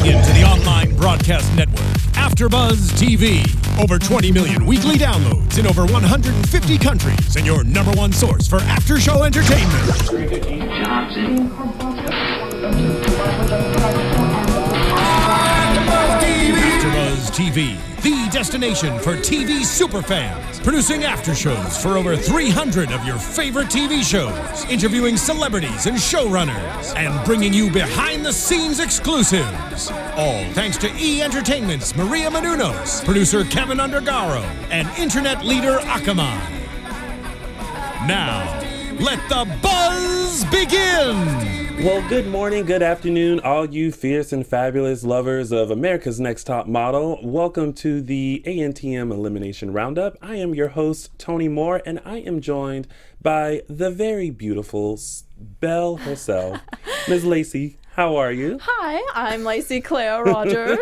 Tuning into the online broadcast network, AfterBuzz TV. Over 20 million weekly downloads in over 150 countries, and your number one source for after-show entertainment. AfterBuzz TV, the destination for TV superfans. Producing aftershows for over 300 of your favorite TV shows. Interviewing celebrities and showrunners. And bringing you behind-the-scenes exclusives. All thanks to E! Entertainment's Maria Menounos, producer Kevin Undergaro, and internet leader Akamai. Now, let the buzz begin! Well, good morning, good afternoon, all you fierce and fabulous lovers of America's Next Top Model. Welcome to the ANTM Elimination Roundup. I am your host, Tony Moore, and I am joined by the very beautiful Belle herself, Ms. Lacey. How are you? Hi, I'm Lacey Claire Rogers.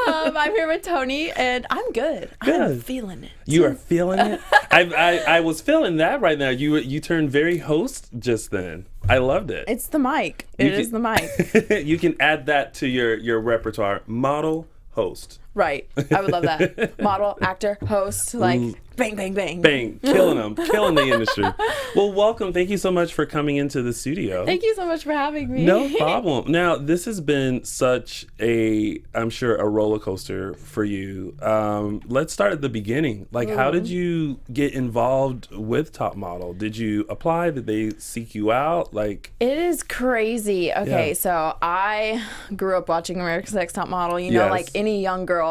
I'm here with Tony, and I'm good. I'm feeling it. You are feeling it? I was feeling that right now. You turned very host just then. I loved it. It's the mic. It is the mic. You can add that to your repertoire. Model, host. Right. I would love that. Model, actor, host, like bang, bang, bang. Bang. Killing them. Killing the industry. Well, welcome. Thank you so much for coming into the studio. Thank you so much for having me. No problem. Now, this has been such I'm sure, a roller coaster for you. Let's start at the beginning. Like, how did you get involved with Top Model? Did you apply? Did they seek you out? Like, it is crazy. Okay, Yeah. so I grew up watching America's Next Top Model. You know, Yes. like any young girl,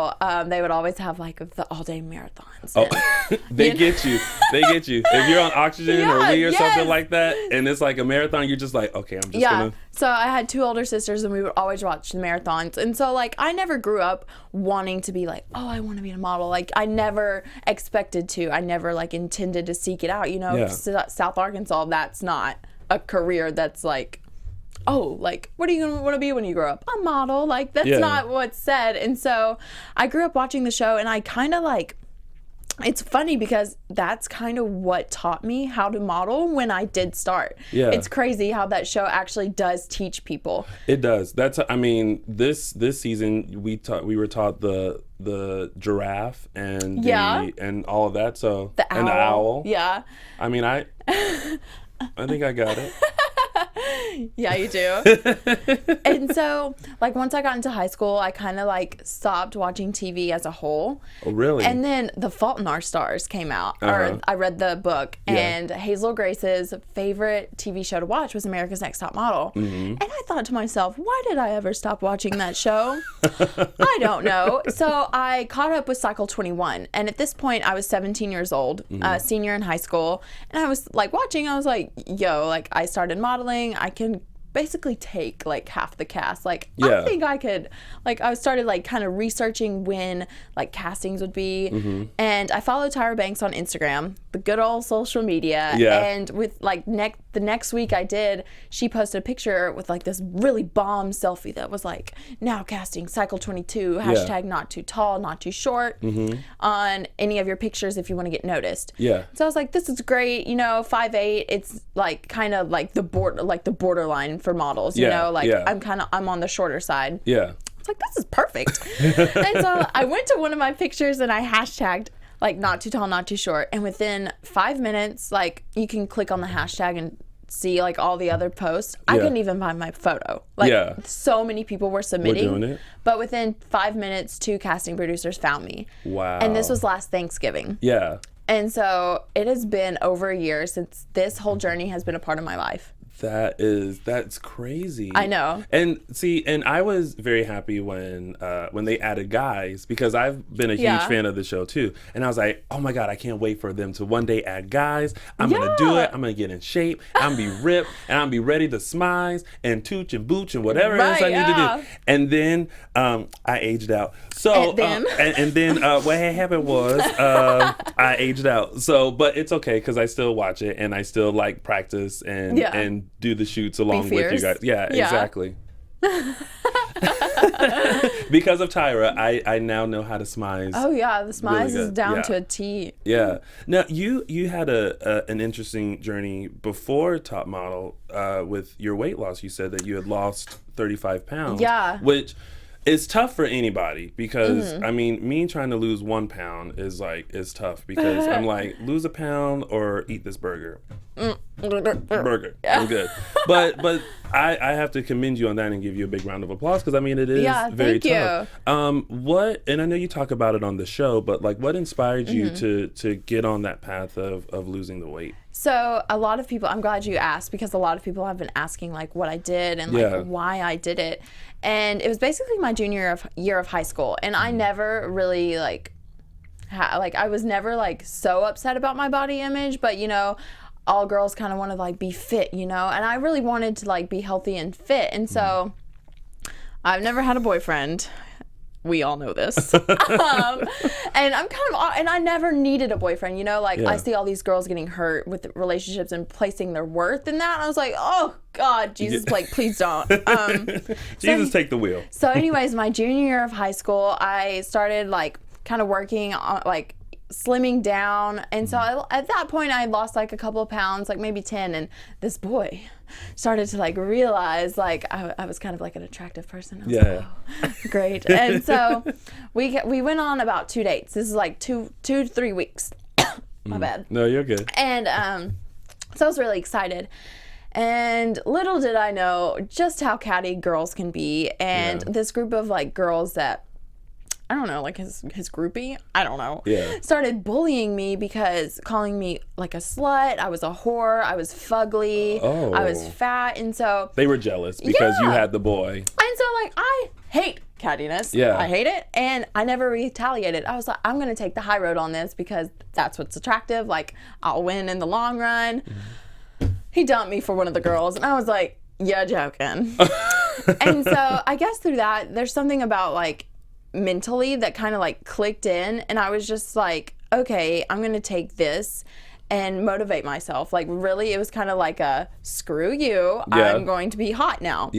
they would always have like the all-day marathons. oh, And, they get you. They get you. If you're on oxygen or Yeah, Wii or something yes. like that, and it's like a marathon, you're just like, okay, I'm just yeah. gonna. So I had two older sisters, and we would always watch the marathons. And so, like, I never grew up wanting to be like, oh, I want to be a model. Like, I never expected to. I never, like, intended to seek it out. You know, Yeah. South Arkansas, that's not a career that's like, oh, like, what are you going to want to be when you grow up? A model. Like, that's Yeah. not what's said. And so I grew up watching the show, and I kind of, like, it's funny because that's kind of what taught me how to model when I did start. Yeah. It's crazy how that show actually does teach people. It does. I mean, this season we were taught the giraffe and Yeah. and all of that. So The owl. and the owl. Yeah. I mean, I think I got it. Yeah, you do. And so, like, once I got into high school, I kind of, like, stopped watching TV as a whole. Oh, really? And then The Fault in Our Stars came out, Uh-huh. or I read the book, Yeah. and Hazel Grace's favorite TV show to watch was America's Next Top Model. Mm-hmm. And I thought to myself, why did I ever stop watching that show? I don't know. So I caught up with Cycle 21, and at this point, I was 17 years old, senior in high school, and I was, like, watching, I was like, yo, like, I started modeling, I can basically take like half the cast. Like, Yeah. I think I could, like, I started like kind of researching when like castings would be, and I followed Tyra Banks on Instagram, the good old social media. Yeah. And with like the next week I did, she posted a picture with like this really bomb selfie that was like, now casting Cycle 22, hashtag not too tall, not too short, on any of your pictures if you want to get noticed. Yeah. So I was like, this is great, you know, 5'8", it's like kind of like the borderline for models, you Yeah, know, like yeah. I'm on the shorter side. Yeah. It's like, this is perfect. And so I went to one of my pictures and I hashtagged like not too tall, not too short. And within 5 minutes, like, you can click on the hashtag and see like all the other posts. I Yeah. couldn't even find my photo. Like, Yeah. so many people were submitting. doing it. But within 5 minutes, 2 casting producers found me. Wow. And this was last Thanksgiving. Yeah. And so it has been over a year since this whole journey has been a part of my life. That's crazy. I know. And see, and I was very happy when they added guys, because I've been a huge Yeah. fan of the show too. And I was like, oh my God, I can't wait for them to one day add guys. I'm gonna do it. I'm gonna get in shape. I'm gonna be ripped, and I'm gonna be ready to smize and tooch and booch and whatever else I Right, need to yeah. do. And then I aged out. So And then? and then what had happened was I aged out. So, but it's okay because I still watch it and I still like practice and Yeah. and do the shoots along with you fierce. guys. Yeah, Yeah. exactly. Because of Tyra, I now know how to smize. Oh yeah, the smize is good. down Yeah. to a T. Yeah. Now you had an interesting journey before Top Model with your weight loss. You said that you had lost 35 pounds. Yeah. Which It's tough for anybody because I mean, me trying to lose 1 pound is tough because I'm like, lose a pound or eat this burger. Burger. Yeah. I'm good. But I have to commend you on that and give you a big round of applause because I mean it is very tough. What, and I know you talk about it on the show, but like what inspired you to get on that path of losing the weight? So a lot of people, I'm glad you asked because a lot of people have been asking like what I did and like why I did it. And it was basically my junior year of high school, and I never really I was never like so upset about my body image, but you know, all girls kind of want to like be fit, you know, and I really wanted to like be healthy and fit. And so I've never had a boyfriend. We all know this. And I'm and I never needed a boyfriend, you know, like I see all these girls getting hurt with relationships and placing their worth in that. And I was like, oh God, Jesus, like, please don't. Jesus, take the wheel. So anyways, my junior year of high school, I started like kind of working on like slimming down. And so at that point I lost like a couple of pounds, like maybe 10. And this boy started to like realize like I was kind of like an attractive person. I was like, oh, great. And so we went on about 2 dates. This is like two to 3 weeks. My bad. No, you're good. And so I was really excited. And little did I know just how catty girls can be. And this group of like girls that, I don't know, like his groupie, I don't know, started bullying me because calling me like a slut. I was a whore. I was fugly. I was fat. And so they were jealous because you had the boy. And so like, I hate cattiness. I hate it. And I never retaliated. I was like, I'm going to take the high road on this because that's what's attractive. Like, I'll win in the long run. He dumped me for one of the girls. And I was like, yeah, joking. And so I guess through that, there's something about like, mentally that kind of like clicked in, and I was just like, okay, I'm gonna take this and motivate myself. Like really, it was kind of like a screw you, I'm going to be hot now.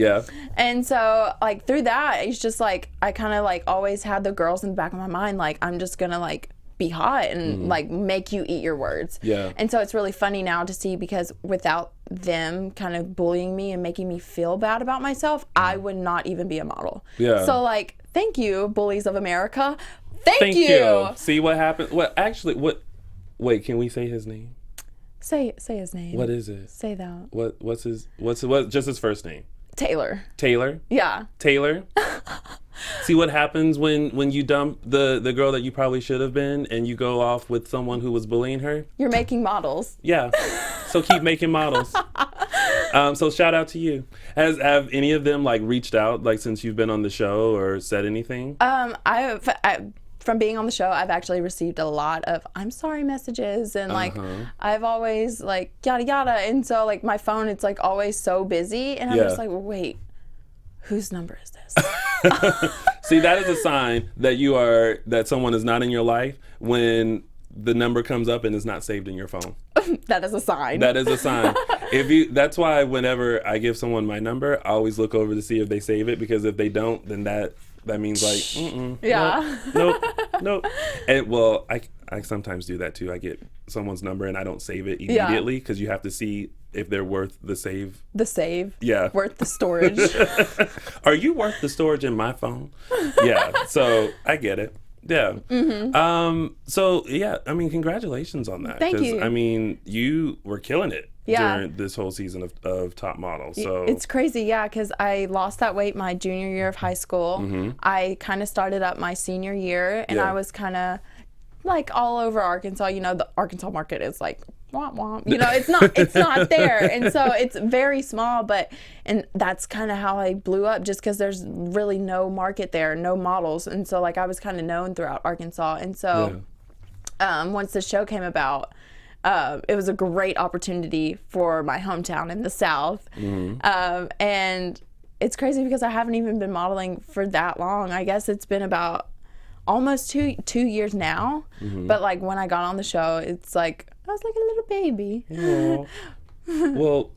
And so like through that, it's just like I kind of like always had the girls in the back of my mind, like I'm just gonna like be hot and like make you eat your words. And so it's really funny now to see, because without them kind of bullying me and making me feel bad about myself, I would not even be a model. So like, thank you, bullies of America. Thank you. See what happened? What actually? What? Wait, can we say his name? Say his name. What is it? Say that. What's just his first name? Taylor. Taylor? Yeah. Taylor? See what happens when you dump the girl that you probably should have been and you go off with someone who was bullying her? You're making models. Yeah. So keep making models. So shout out to you. Have any of them like reached out like since you've been on the show or said anything? From being on the show, I've actually received a lot of I'm sorry messages, and like I've always like yada yada, and so like my phone, it's like always so busy, and I'm just like, wait, whose number is this? See, that is a sign that someone is not in your life when the number comes up and is not saved in your phone. That is a sign. That is a sign. That's why whenever I give someone my number, I always look over to see if they save it, because if they don't, then that means like, nope. And well, I sometimes do that too. I get someone's number and I don't save it immediately because you have to see if they're worth the save. The save? Yeah. Worth the storage. Are you worth the storage in my phone? Yeah. So I get it. Yeah. So yeah, I mean, congratulations on that. Thank you. I mean, you were killing it during this whole season of Top Model. So it's crazy, because I lost that weight my junior year of high school. I kind of started up my senior year, and I was kind of like all over Arkansas. You know, the Arkansas market is like womp womp. You know, it's not there, and so it's very small. And that's kind of how I blew up, just because there's really no market there, no models, and so like I was kind of known throughout Arkansas, and so once the show came about, it was a great opportunity for my hometown in the South, and it's crazy because I haven't even been modeling for that long. I guess it's been about almost two years now, but like when I got on the show, it's like I was like a little baby. Well,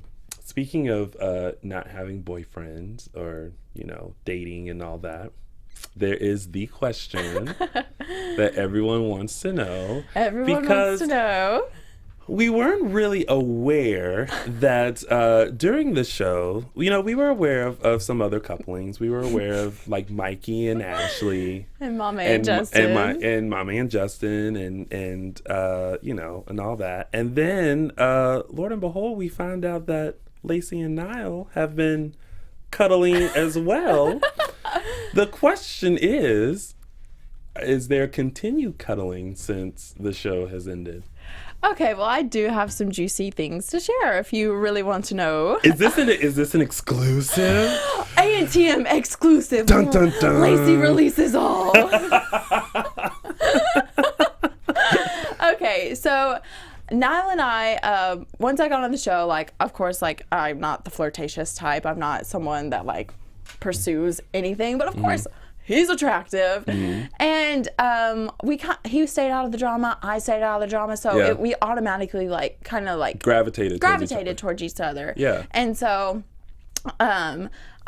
speaking of not having boyfriends or, you know, dating and all that, there is the question that everyone wants to know. Everyone wants to know. we weren't really aware that during the show, we were aware of some other couplings. We were aware of like Mikey and Ashley. And Mama and Justin. And Mama and Justin and all that. And then, Lord and behold, we find out that Lacey and Niall have been cuddling as well. The question is there continued cuddling since the show has ended? Okay, well, I do have some juicy things to share if you really want to know. Is this an exclusive? ANTM exclusive. Dun, dun, dun. Lacey releases all. Okay, so Niall and I, once I got on the show, like, of course, like, I'm not the flirtatious type. I'm not someone that, like, pursues anything. But, of course, he's attractive. And he stayed out of the drama. I stayed out of the drama. So we automatically, like, kind of, like... Gravitated towards each other. Yeah. And so...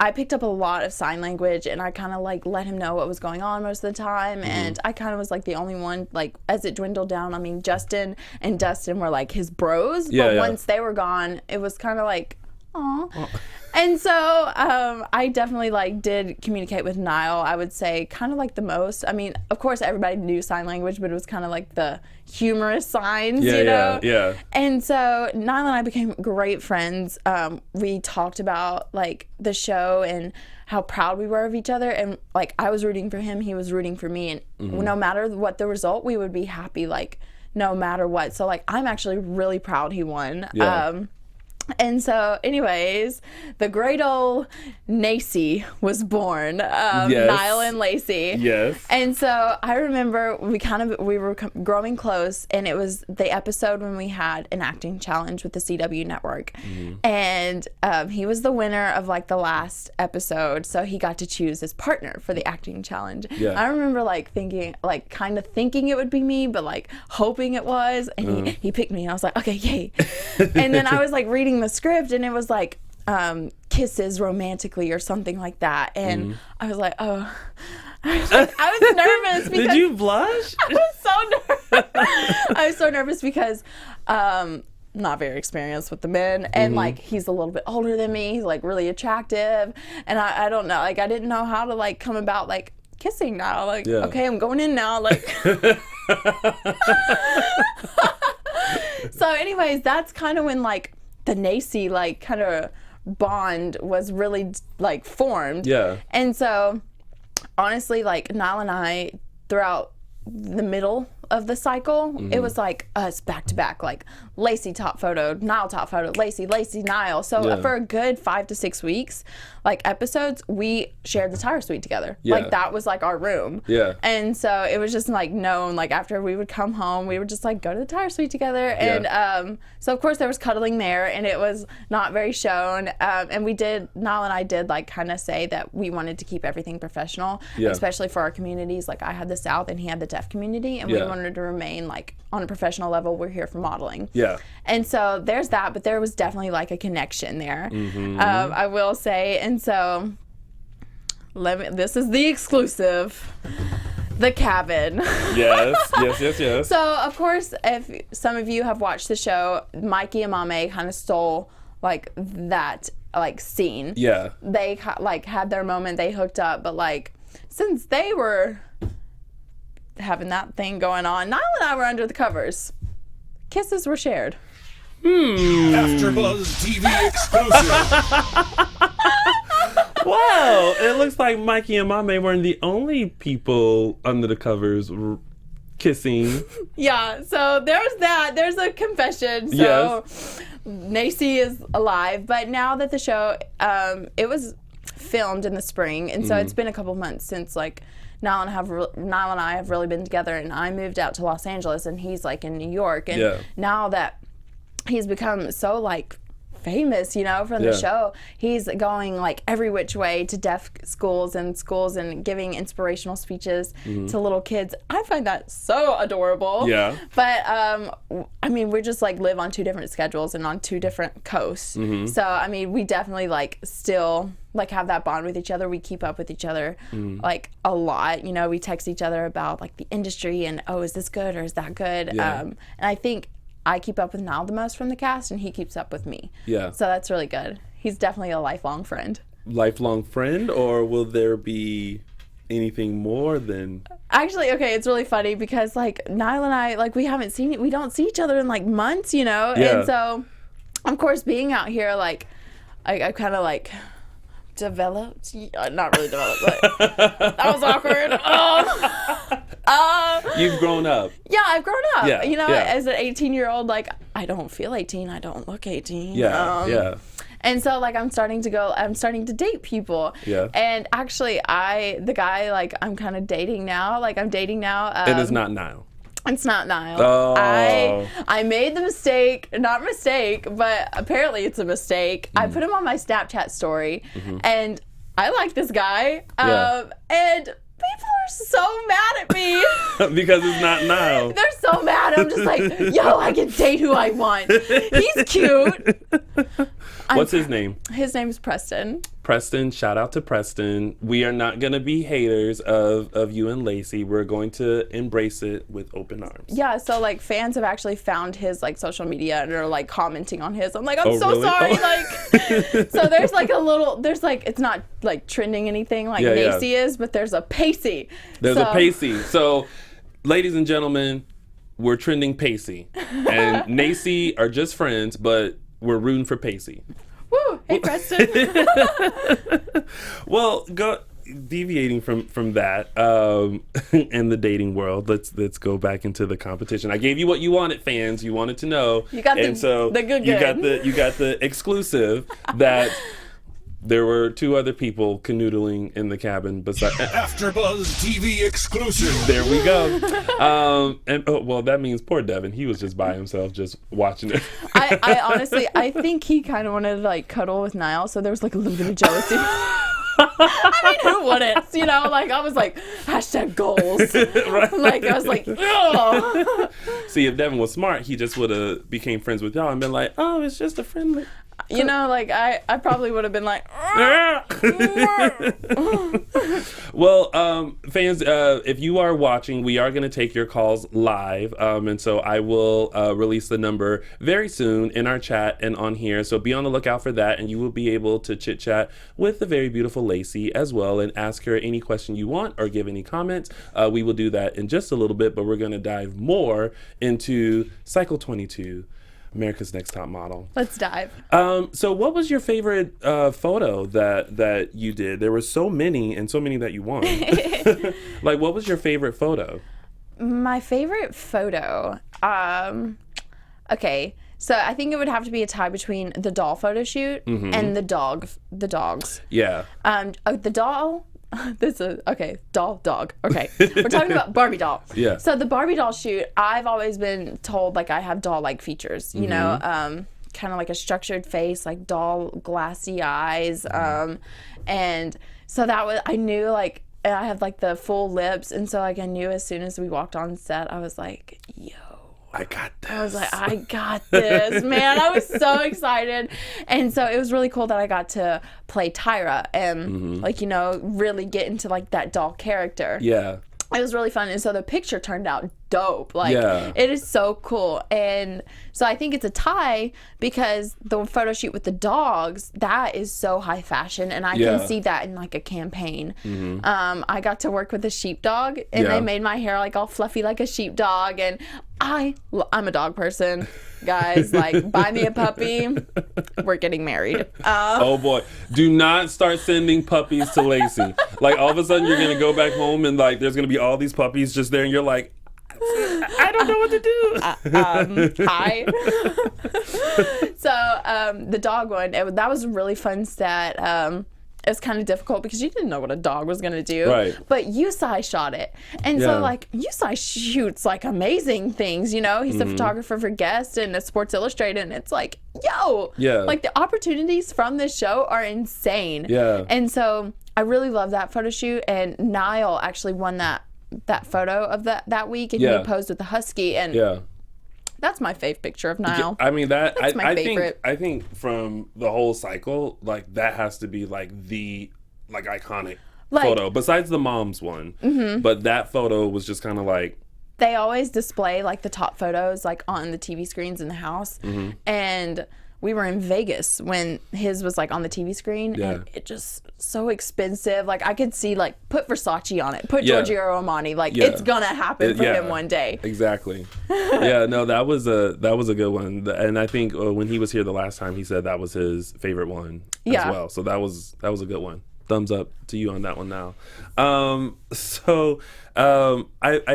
I picked up a lot of sign language, and I kind of like let him know what was going on most of the time. And I kind of was like the only one, like, as it dwindled down. I mean, Justin and Dustin were like his bros, but once they were gone, it was kind of like, aw. And so I definitely like did communicate with Niall, I would say, kind of like the most. I mean, of course, everybody knew sign language, but it was kind of like the humorous signs, you know? Yeah. And so Niall and I became great friends. We talked about like the show and how proud we were of each other. And like I was rooting for him, he was rooting for me. And no matter what the result, we would be happy, like no matter what. So like I'm actually really proud he won. Yeah. And so, anyways, the great old Lacey was born. Niall and Lacey. Yes. And so I remember we were growing close, and it was the episode when we had an acting challenge with the CW network. And he was the winner of like the last episode, so he got to choose his partner for the acting challenge. Yeah. I remember like thinking, like kind of thinking it would be me, but like hoping it was. And he picked me, and I was like, okay, yay. And then I was like reading the script, and it was like kisses romantically or something like that, and I was like, oh, I was nervous because did you blush? I was so nervous. I was so nervous because not very experienced with the men, and like he's a little bit older than me, he's like really attractive, and I don't know, like I didn't know how to like come about like kissing now, like okay, I'm going in now, like so anyways, that's kind of when like the Lacey like kind of bond was really like formed. Yeah. And so honestly, like Niall and I, throughout the middle of the cycle, it was like us back to back, like Lacey top photo, Niall top photo, Lacey, Niall. So for a good 5 to 6 weeks, like episodes, we shared the tire suite together. Like that was like our room. Yeah. And so it was just like known, like after we would come home, we would just like go to the tire suite together. And so of course there was cuddling there, and it was not very shown. And Niall and I did like kind of say that we wanted to keep everything professional, especially for our communities. Like I had the South and he had the deaf community, and we wanted to remain like on a professional level. We're here for modeling. Yeah. And so there's that, but there was definitely like a connection there. I will say. And so this is the exclusive, the cabin. Yes. So of course, if some of you have watched the show, Mikey and Mame kind of stole like that like scene. Yeah. They like had their moment, they hooked up, but like since they were having that thing going on, Niall and I were under the covers. Kisses were shared. AfterBuzz TV exclusive. Wow, it looks like Mikey and Mame weren't the only people under the covers kissing. Yeah, so there's that. There's a confession. So Lacey is alive, but now that the show, it was filmed in the spring, and so it's been a couple months since like Niall and I have really been together, and I moved out to Los Angeles, and he's like in New York, and now that he's become so like famous, you know, from the show, he's going like every which way to deaf schools and giving inspirational speeches to little kids. I find that so adorable. Yeah. But I mean, we just like live on 2 different schedules and on 2 different coasts. So I mean, we definitely like still like have that bond with each other. We keep up with each other like a lot. You know, we text each other about like the industry and, oh, is this good or is that good? And I think I keep up with Niall the most from the cast, and he keeps up with me. Yeah. So that's really good. He's definitely a lifelong friend. Lifelong friend, or will there be anything more than... Actually, okay, it's really funny because, like, Niall and I, like, we don't see each other in, like, months, you know? Yeah. And so, of course, being out here, like, I kind of, like, developed. Not really developed, but that was awkward. You've grown up. Yeah, I've grown up. Yeah, you know, yeah. as an 18-year-old, like, I don't feel 18. I don't look 18. Yeah. And so, like, I'm starting to date people. Yeah. And actually, the guy, like, I'm kind of dating now. Like, I'm dating now. It is not Niall. It's not Niall. Oh. I made the mistake, not mistake, but apparently it's a mistake. I put him on my Snapchat story, and I like this guy. And people are so mad at me. Because it's not Niall. They're so mad. I'm just like, yo, I can date who I want. He's cute. What's his name? His name's Preston. Preston, shout out to Preston. We are not going to be haters of you and Lacey. We're going to embrace it with open arms. Yeah, so like fans have actually found his like social media and are like commenting on his. I'm like, I'm so really? sorry. Oh. Like, so there's like it's not like trending anything like Lacey is, but there's a Pacey. There's a Pacey. So, ladies and gentlemen, we're trending Pacey. And Lacey are just friends, but we're rooting for Pacey. Woo! Hey, Preston. Well, deviating from that and the dating world, let's go back into the competition. I gave you what you wanted, fans. You wanted to know. You got the good. You got the exclusive that there were two other people canoodling in the cabin besides AfterBuzz TV exclusive. There we go. Well, that means poor Devin. He was just by himself, just watching it. I honestly, I think he kind of wanted to like cuddle with Niall, so there was like a little bit of jealousy. I mean, who wouldn't? You know, like I was like, hashtag goals. Right. Like I was like, ugh. See, if Devin was smart, he just would have became friends with y'all and been like, oh, it's just a friendly. You know, like I probably would have been like, well, fans, if you are watching, we are going to take your calls live. And so I will release the number very soon in our chat and on here. So be on the lookout for that. And you will be able to chit chat with the very beautiful Lacey as well and ask her any question you want or give any comments. We will do that in just a little bit, but we're going to dive more into Cycle 22. America's Next Top Model. let's dive. So what was your favorite photo that you did? There were so many and so many that you won. Like, what was your favorite photo? My favorite photo. Okay, so I think it would have to be a tie between the doll photo shoot and the dogs. Yeah. The doll. Dog. Okay. We're talking about Barbie doll. Yeah. So the Barbie doll shoot, I've always been told like I have doll-like features, you know, kind of like a structured face, like doll glassy eyes. And so I knew like, and I have like the full lips. And so like I knew as soon as we walked on set, I was like, yo. I got this. I was like, I got this, man. I was so excited. And so it was really cool that I got to play Tyra and like, you know, really get into like that doll character. Yeah. It was really fun. And so the picture turned out dope. Like, Yeah. it is so cool. And so I think it's a tie because the photo shoot with the dogs, that is so high fashion. And I can see that in like a campaign. I got to work with a sheepdog and they made my hair like all fluffy like a sheepdog. And I'm a dog person. Guys, like, buy me a puppy. We're getting married. Oh boy. Do not start sending puppies to Lacey. Like, all of a sudden you're going to go back home and like there's going to be all these puppies just there and you're like, I don't know what to do. Hi. So the dog one, that was a really fun set. It was kind of difficult because you didn't know what a dog was going to do. Right. But Yusai shot it. And so, like, Yusai shoots, like, amazing things, you know? He's the photographer for Guest and Sports Illustrated. And it's like, yo. Yeah. Like, the opportunities from this show are insane. Yeah. And so I really love that photo shoot. And Niall actually won that photo of that week. And he posed with the husky. And that's my fave picture of Niall. I mean, that's my favorite. I think from the whole cycle, like, that has to be like the iconic photo besides the mom's one. But that photo was just kind of like they always display like the top photos like on the TV screens in the house. And we were in Vegas when his was like on the TV screen, and it just so expensive. Like I could see like put Versace on it, put Giorgio Armani. Like it's gonna happen for him one day. Exactly. Yeah. No, that was a good one, and I think when he was here the last time, he said that was his favorite one as well. So that was a good one. Thumbs up to you on that one now. I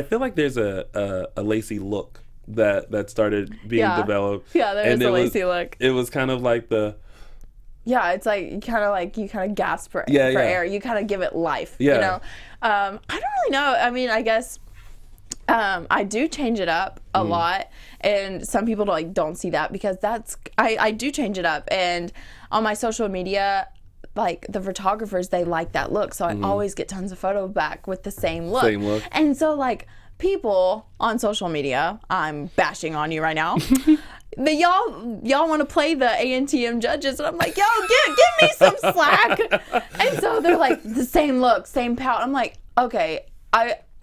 feel like there's a Lacey look that started being developed. Yeah, there is a Lacey look. It was kind of like it's like you kind of gasp for air. You kind of give it life. You know, I don't really know. I mean, I guess I do change it up a lot, and some people don't see that because I do change it up, and on my social media, like the photographers, they like that look, so I always get tons of photos back with the same look. And so like people on social media, I'm bashing on you right now. Y'all want to play the ANTM judges, and I'm like, yo, give me some slack. And so they're like, the same look, same pout. I'm like, okay,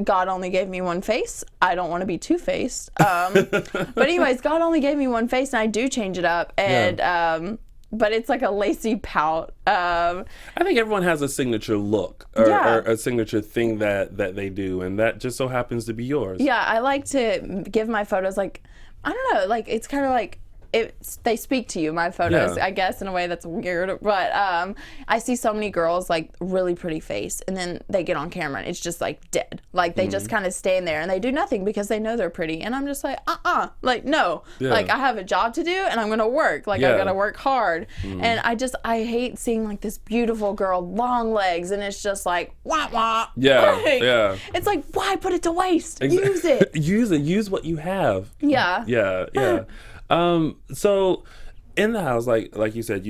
God only gave me one face. I don't want to be two-faced. But anyways, God only gave me one face, and I do change it up, and but it's like a Lacey pout. I think everyone has a signature look or a signature thing that they do, and that just so happens to be yours. Yeah, I like to give my photos like, I don't know, like it's kind of like they speak to you, my photos, I guess, in a way that's weird. But I see so many girls like really pretty face, and then they get on camera and it's just like dead. Like they just kind of stand there and they do nothing because they know they're pretty. And I'm just like, like no, like I have a job to do and I'm gonna work. Like I gotta work hard. And I hate seeing like this beautiful girl, long legs, and it's just like wah wah. It's like, why put it to waste? Use it. Use what you have. Yeah. So in the house, like you said,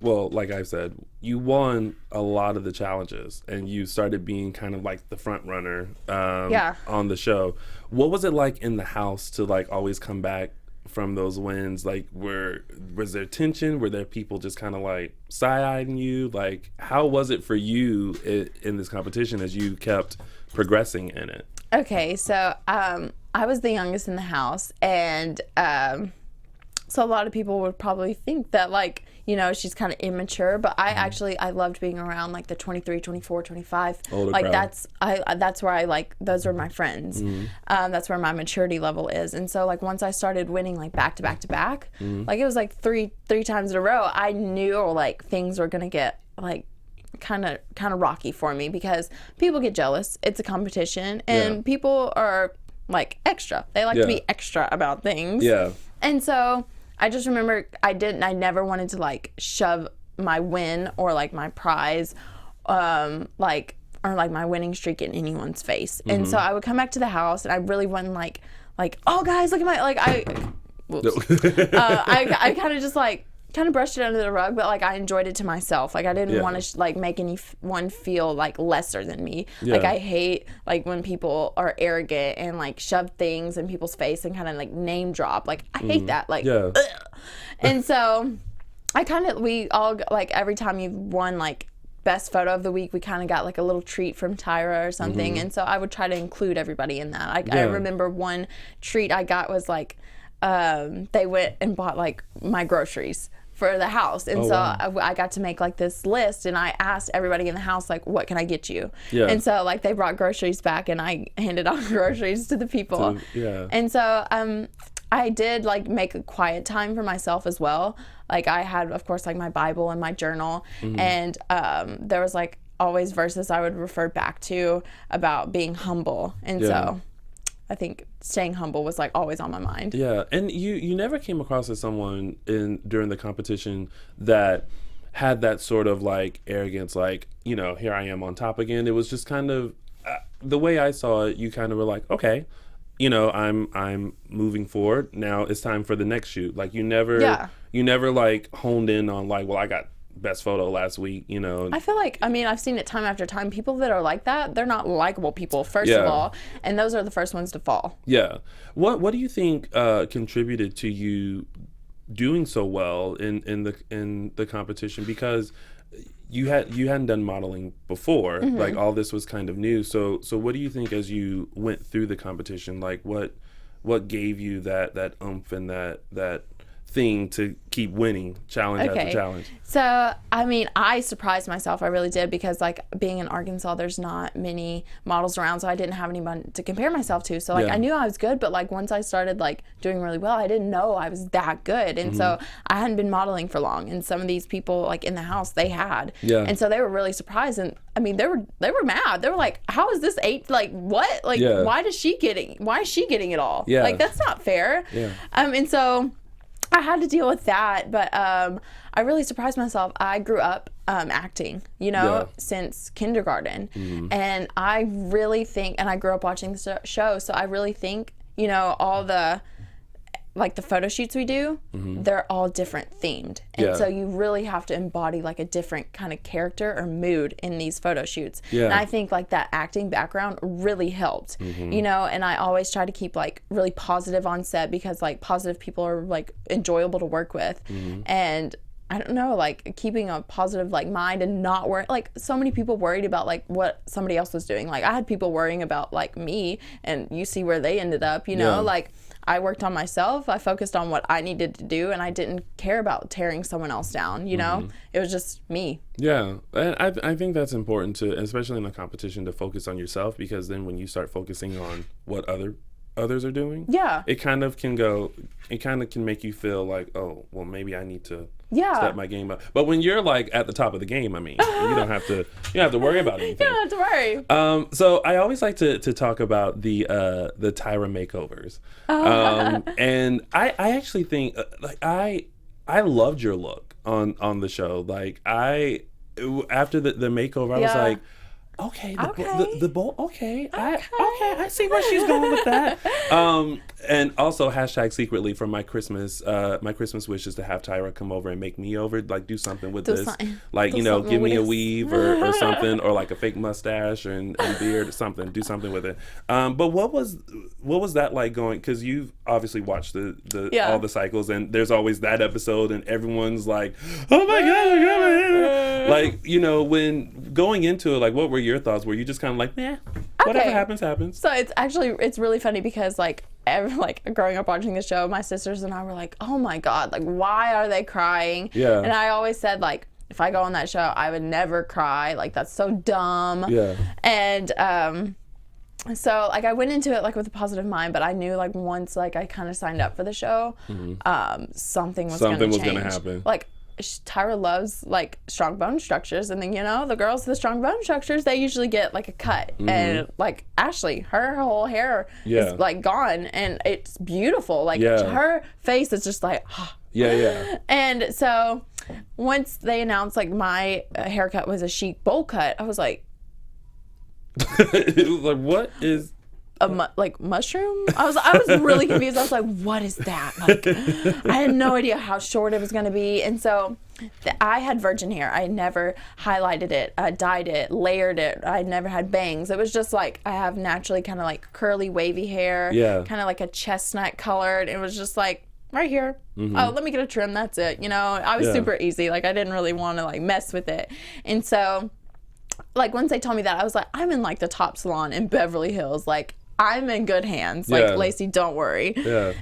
well, like I said, you won a lot of the challenges, and you started being kind of like the front runner on the show. What was it like in the house to like always come back from those wins? Like, was there tension? Were there people just kind of like side-eyeing you? Like, how was it for you in this competition as you kept progressing in it? Okay, so I was the youngest in the house, and so a lot of people would probably think that, like, you know, she's kind of immature, but I loved being around like the 23, 24, 25. Older like crowd. that's where I like, those are my friends. That's where my maturity level is. And so like once I started winning like back to back to back, like it was like three times in a row, I knew like things were gonna get like kind of rocky for me because people get jealous. It's a competition, and people are like extra. They like to be extra about things. And so I just remember I never wanted to like shove my win or like my prize or like my winning streak in anyone's face. And so I would come back to the house, and I really wasn't like oh guys, look at my I kind of just like kind of brushed it under the rug, but like I enjoyed it to myself. Like I didn't want to like make anyone feel like lesser than me. Like I hate like when people are arrogant and like shove things in people's face and kind of like name drop. Like I hate that. Like ugh. And so we all like every time you won like best photo of the week, we kind of got like a little treat from Tyra or something. And so I would try to include everybody in that. I remember one treat I got was like they went and bought like my groceries for the house, and I got to make like this list, and I asked everybody in the house like, what can I get you? And so like they brought groceries back, and I handed out groceries to the people. And so I did like make a quiet time for myself as well. Like I had, of course, like my Bible and my journal, and there was like always verses I would refer back to about being humble. And so I think staying humble was like always on my mind. Yeah, and you never came across as someone during the competition that had that sort of like arrogance, like, you know, here I am on top again. It was just kind of the way I saw it. You kind of were like, okay, you know, I'm moving forward. Now it's time for the next shoot. Like you never like honed in on like, well, I got best photo last week, you know. I feel like, I mean, I've seen it time after time. People that are like that, they're not likable people, first of all, and those are the first ones to fall. Yeah. What do you think contributed to you doing so well in the competition? Because you hadn't done modeling before. Like all this was kind of new. So what do you think as you went through the competition? Like what gave you that oomph and that thing to keep winning challenge after challenge? So, I mean, I surprised myself. I really did, because like being in Arkansas, there's not many models around, so I didn't have anyone to compare myself to. So like I knew I was good, but like once I started like doing really well, I didn't know I was that good. And so I hadn't been modeling for long, and some of these people like in the house, they had. And so they were really surprised, and I mean they were mad. They were like, how is this 8, like what? Like why is she getting it all? Like that's not fair. And so I had to deal with that, but I really surprised myself. I grew up acting, since kindergarten, and I really think, and I grew up watching the show, so I really think, all the like the photo shoots we do, they're all different themed, and so you really have to embody like a different kind of character or mood in these photo shoots. And I think like that acting background really helped, and I always try to keep like really positive on set, because like positive people are like enjoyable to work with, and I don't know, like keeping a positive like mind and not worry. Like so many people worried about like what somebody else was doing. Like I had people worrying about like me, and you see where they ended up, like I worked on myself. I focused on what I needed to do, and I didn't care about tearing someone else down, It was just me. Yeah, and I think that's important to, especially in a competition, to focus on yourself, because then when you start focusing on what others are doing, it kind of can make you feel like, oh, well, maybe I need to step my game up. But when you're like at the top of the game, I mean, you don't have to worry about anything. You don't have to worry. So I always like to talk about the Tyra makeovers. And I actually think I loved your look on the show. Like after the makeover, I was like, okay, the bowl. Okay, I see where she's going with that. And also #secretly for my Christmas wish is to have Tyra come over and make me over, like do something with this, like give me a weave or something, or like a fake mustache and beard or something. Do something with it. But what was that like going? Because you've obviously watched the all the cycles, and there's always that episode, and everyone's like, oh my god, like when going into it, like what were your thoughts? Were you just kind of like, nah, whatever happens? So it's really funny, because like growing up watching the show, my sisters and I were like, oh my god, like why are they crying? And I always said like, if I go on that show, I would never cry, like that's so dumb. And so like I went into it like with a positive mind, but I knew like once like I kind of signed up for the show, something was gonna happen. Like Tyra loves like strong bone structures, and then the girls with the strong bone structures, they usually get like a cut, and like Ashley, her whole hair is like gone, and it's beautiful. Like her face is just like And so once they announced like my haircut was a chic bowl cut, I was like, it was like, what is like mushroom? I was really confused. I was like, what is that? Like, I had no idea how short it was going to be. And so I had virgin hair. I had never highlighted it, dyed it, layered it. I never had bangs. It was just like, I have naturally kind of like curly, wavy hair, kind of like a chestnut colored. It was just like, right here. Oh, let me get a trim. That's it. I was super easy. Like, I didn't really want to like mess with it. And so like once they told me that, I was like, I'm in like the top salon in Beverly Hills. Like, I'm in good hands. Like, Lacey, don't worry.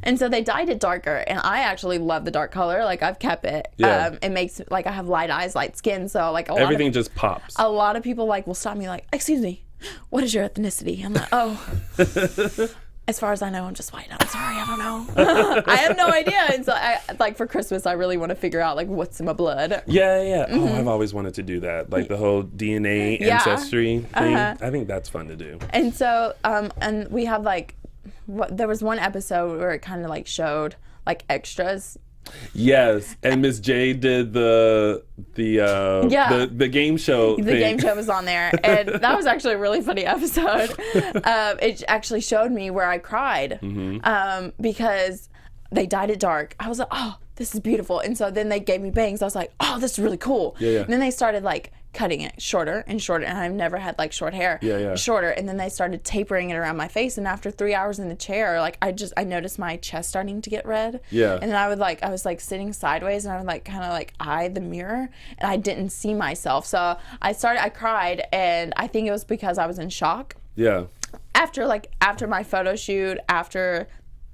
And so they dyed it darker, and I actually love the dark color. Like, I've kept it. It makes, like, I have light eyes, light skin, so, like, everything just pops. A lot of people, like, will stop me, like, excuse me, what is your ethnicity? I'm like, oh. As far as I know, I'm just white. I'm sorry, I don't know. I have no idea. And so, like, for Christmas, I really want to figure out, like, what's in my blood. Oh, I've always wanted to do that. Like, the whole DNA ancestry thing. I think that's fun to do. And so, and we have, like, there was one episode where it kind of, like, showed, like, extras. Yes, and Miss J did the game show. The game show was on there, and that was actually a really funny episode. It actually showed me where I cried because they dyed it dark. I was like, oh, this is beautiful. And so then they gave me bangs. I was like, oh, this is really cool. And then they started like cutting it shorter and shorter, and I've never had like short hair. Shorter, and then they started tapering it around my face, and after 3 hours in the chair, like I noticed my chest starting to get red. And then I was like sitting sideways, and I would like kind of like eye the mirror, and I didn't see myself, so I cried, and I think it was because I was in shock. After my photo shoot, after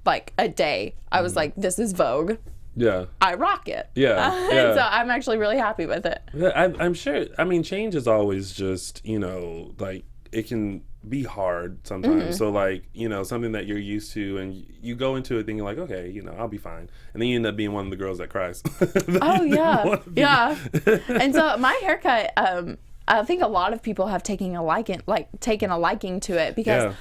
like a day, I was like, this is Vogue. I rock it. And so I'm actually really happy with it. I'm sure. I mean, change is always just, you know, like it can be hard sometimes. So like, you know, something that you're used to, and you go into it thinking like, okay, you know, I'll be fine, and then you end up being one of the girls that cries. And so my haircut, I think a lot of people have taken a liking to it, because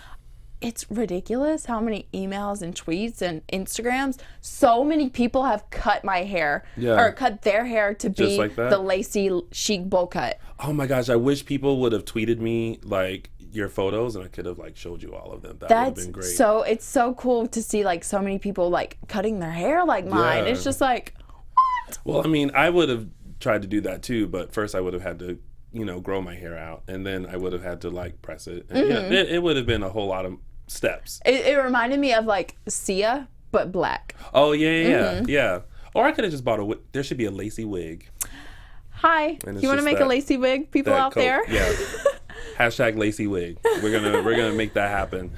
it's ridiculous how many emails and tweets and Instagrams so many people have cut my hair or cut their hair to just be like the Lacey chic bowl cut. Oh my gosh, I wish people would have tweeted me like your photos, and I could have like showed you all of them. That would have been great. So it's so cool to see like so many people like cutting their hair like mine. It's just like, what? Well, I mean, I would have tried to do that too, but first I would have had to, you know, grow my hair out, and then I would have had to like press it, and it would have been a whole lot of steps. It reminded me of like Sia, but black. Oh yeah. Or I could have just bought a there should be a Lacey wig. Hi, you want to make a Lacey wig, people out there? Hashtag Lacey wig. We're gonna make that happen.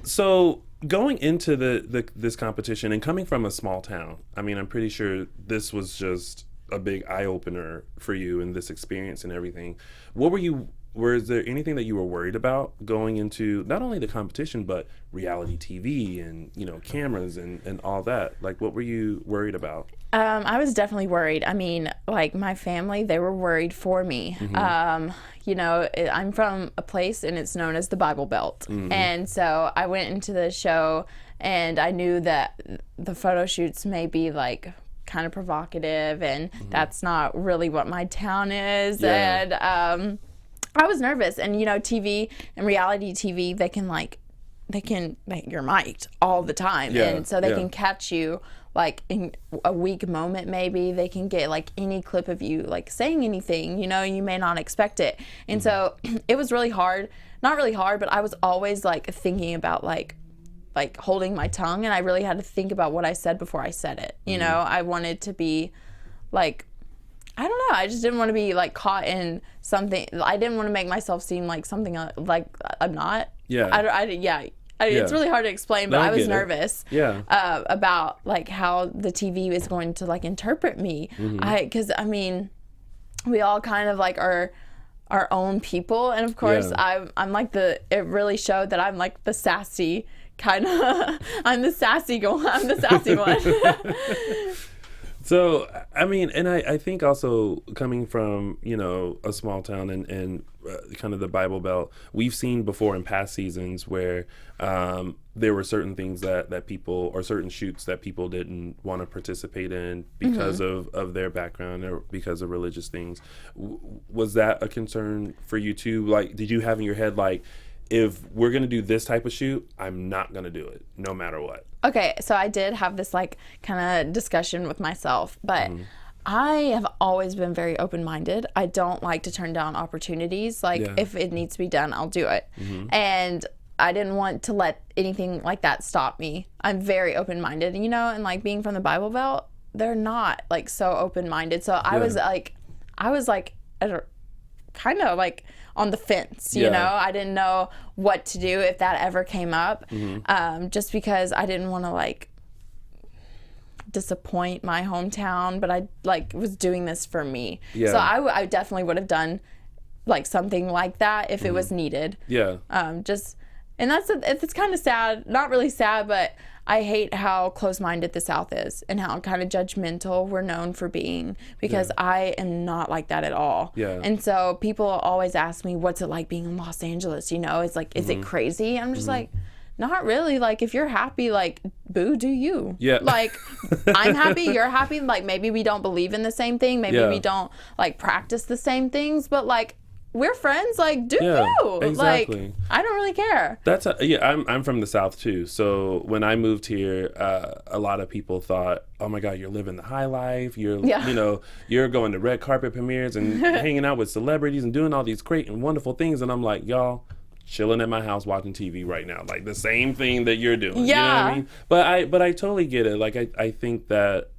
So going into this competition and coming from a small town, I mean, I'm pretty sure this was just a big eye opener for you in this experience and everything. Was there anything that you were worried about going into not only the competition, but reality TV and, you know, cameras and all that? Like, what were you worried about? I was definitely worried. I mean, like my family, they were worried for me. You know, I'm from a place and it's known as the Bible Belt. And so I went into the show and I knew that the photo shoots may be like kind of provocative, and that's not really what my town is. And I was nervous, and you know, TV and reality TV, they can you're mic'd all the time, and so they can catch you like in a weak moment. Maybe they can get like any clip of you like saying anything, you know, you may not expect it. And so it was really hard, not really hard, but I was always like thinking about like holding my tongue, and I really had to think about what I said before I said it. You know, I wanted to be like, I don't know, I just didn't want to be like caught in something. I didn't want to make myself seem like something like I'm not. It's really hard to explain, but I was nervous about like how the TV is going to like interpret me. Because I mean, we all kind of like are our own people, and of course I'm like it really showed that I'm like the sassy kind of I'm the sassy one. So, I mean, and I think also coming from, you know, a small town and kind of the Bible Belt, we've seen before in past seasons where there were certain things that people, or certain shoots that people didn't want to participate in because of their background or because of religious things. Was that a concern for you too? Like, did you have in your head, like, if we're going to do this type of shoot, I'm not going to do it no matter what? Okay, so I did have this like kind of discussion with myself, but I have always been very open-minded. I don't like to turn down opportunities. Like if it needs to be done, I'll do it. And I didn't want to let anything like that stop me. I'm very open-minded, you know, and like being from the Bible Belt, they're not like so open-minded. So I was like kind of like on the fence, you know. I didn't know what to do if that ever came up, just because I didn't want to like disappoint my hometown, but I like was doing this for me. So I definitely would have done like something like that if it was needed. And it's kind of sad, not really sad, but I hate how close-minded the South is and how kind of judgmental we're known for being, because I am not like that at all. And so people always ask me, what's it like being in Los Angeles? You know, it's like, is it crazy? I'm just like, not really. Like, if you're happy, like, boo, do you. Like, I'm happy, you're happy. Like, maybe we don't believe in the same thing. Maybe we don't, like, practice the same things. But, like, we're friends. Like, do Yeah, you? exactly. Like, I don't really care. I'm from the South too. So when I moved here, a lot of people thought, oh my God, you're living the high life. You're going to red carpet premieres and hanging out with celebrities and doing all these great and wonderful things. And I'm like, y'all, chilling at my house watching TV right now, like the same thing that you're doing. Yeah. You know what I mean? But I totally get it. Like I think that,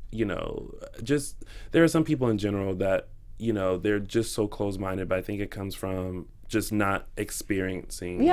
just there are some people in general that, they're just so close-minded, but I think it comes from just not experiencing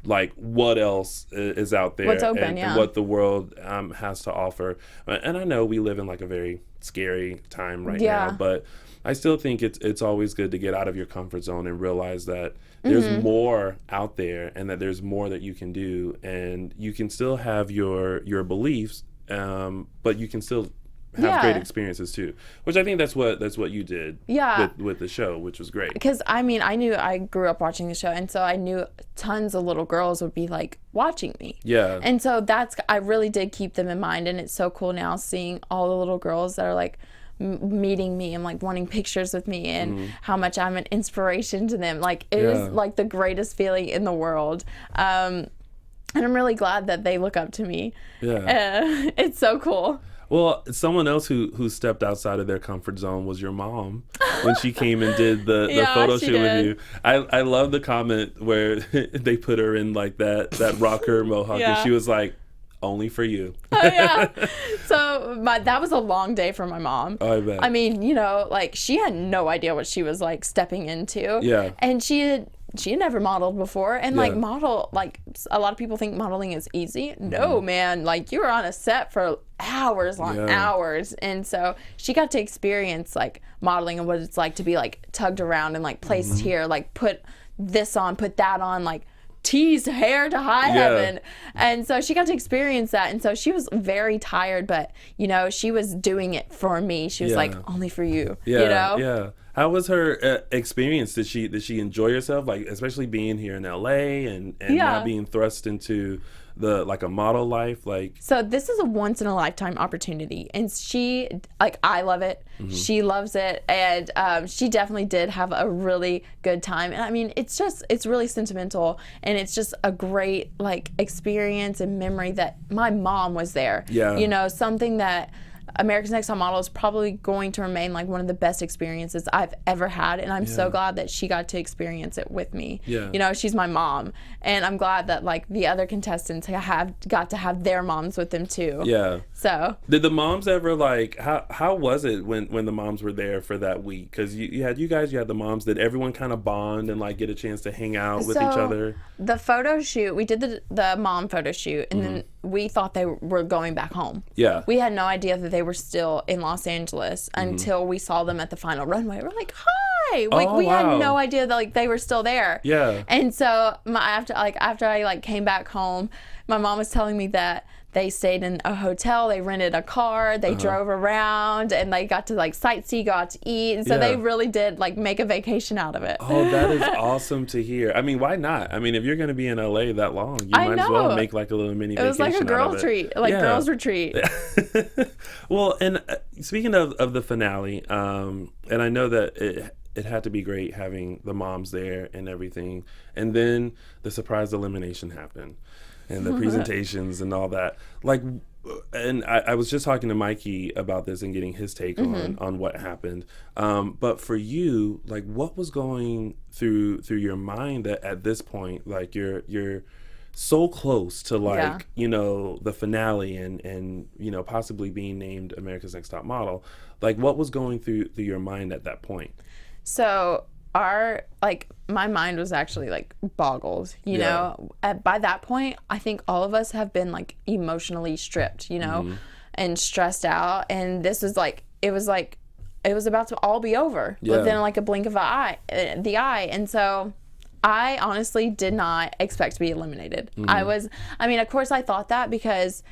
like what else is out there, what's open, and what the world has to offer. And I know we live in like a very scary time right now, but I still think it's always good to get out of your comfort zone and realize that there's more out there and that there's more that you can do, and you can still have your beliefs, but you can still have great experiences too, which I think that's what you did with the show, which was great. Because I grew up watching the show, and so I knew tons of little girls would be like watching me. Yeah. And so I really did keep them in mind, and it's so cool now seeing all the little girls that are like meeting me and like wanting pictures with me, and how much I'm an inspiration to them. Like it is like the greatest feeling in the world. And I'm really glad that they look up to me. Yeah. It's so cool. Well, someone else who stepped outside of their comfort zone was your mom when she came and did the photo shoot with you. I love the comment where they put her in like that rocker mohawk, and she was like, only for you. Oh, yeah. So that was a long day for my mom. Oh, I bet. I mean, like she had no idea what she was like stepping into. Yeah. And she had never modeled before, and like a lot of people think modeling is easy. No, man, like you were on a set for hours on hours, and so she got to experience like modeling and what it's like to be like tugged around and like placed here, like put this on, put that on, like teased hair to high heaven. And so she got to experience that, and so she was very tired, but she was doing it for me. She was like, only for you. Yeah. How was her experience? Did she enjoy herself, like especially being here in LA and now being thrust into the like a model life? Like, so this is a once in a lifetime opportunity, and she, like, I love it. She loves it, and she definitely did have a really good time. And I mean, it's really sentimental, and it's just a great like experience and memory that my mom was there. Something that America's Next Top Model is probably going to remain like one of the best experiences I've ever had, and I'm so glad that she got to experience it with me. She's my mom, and I'm glad that like the other contestants got to have their moms with them too. So did the moms ever like how was it when the moms were there for that week? Because you had the moms. Did everyone kind of bond and like get a chance to hang out with each other? The photo shoot, we did the mom photo shoot, and then we thought they were going back home. We had no idea that they were still in Los Angeles until we saw them at the final runway. We're like, hi! Like, we had no idea that like they were still there. And so after I like came back home, my mom was telling me that they stayed in a hotel, they rented a car, they drove around, and they got to like sightsee, go out to eat, and so they really did like make a vacation out of it. Oh, that is awesome to hear. I mean, why not? I mean, if you're going to be in LA that long, you might as well make like a little mini vacation. It was like a girls retreat. Well, and speaking of the finale, and I know that it had to be great having the moms there and everything, and then the surprise elimination happened. And the presentations and all that. Like, and I was just talking to Mikey about this and getting his take on what happened. But for you, like, what was going through your mind at this point? Like, you're so close to like, the finale and possibly being named America's Next Top Model. Like, what was going through your mind at that point? So my mind was actually like boggled, you know. By that point, I think all of us have been like emotionally stripped, and stressed out. And this was like, it was about to all be over within like a blink of the eye. And so I honestly did not expect to be eliminated. Of course I thought that because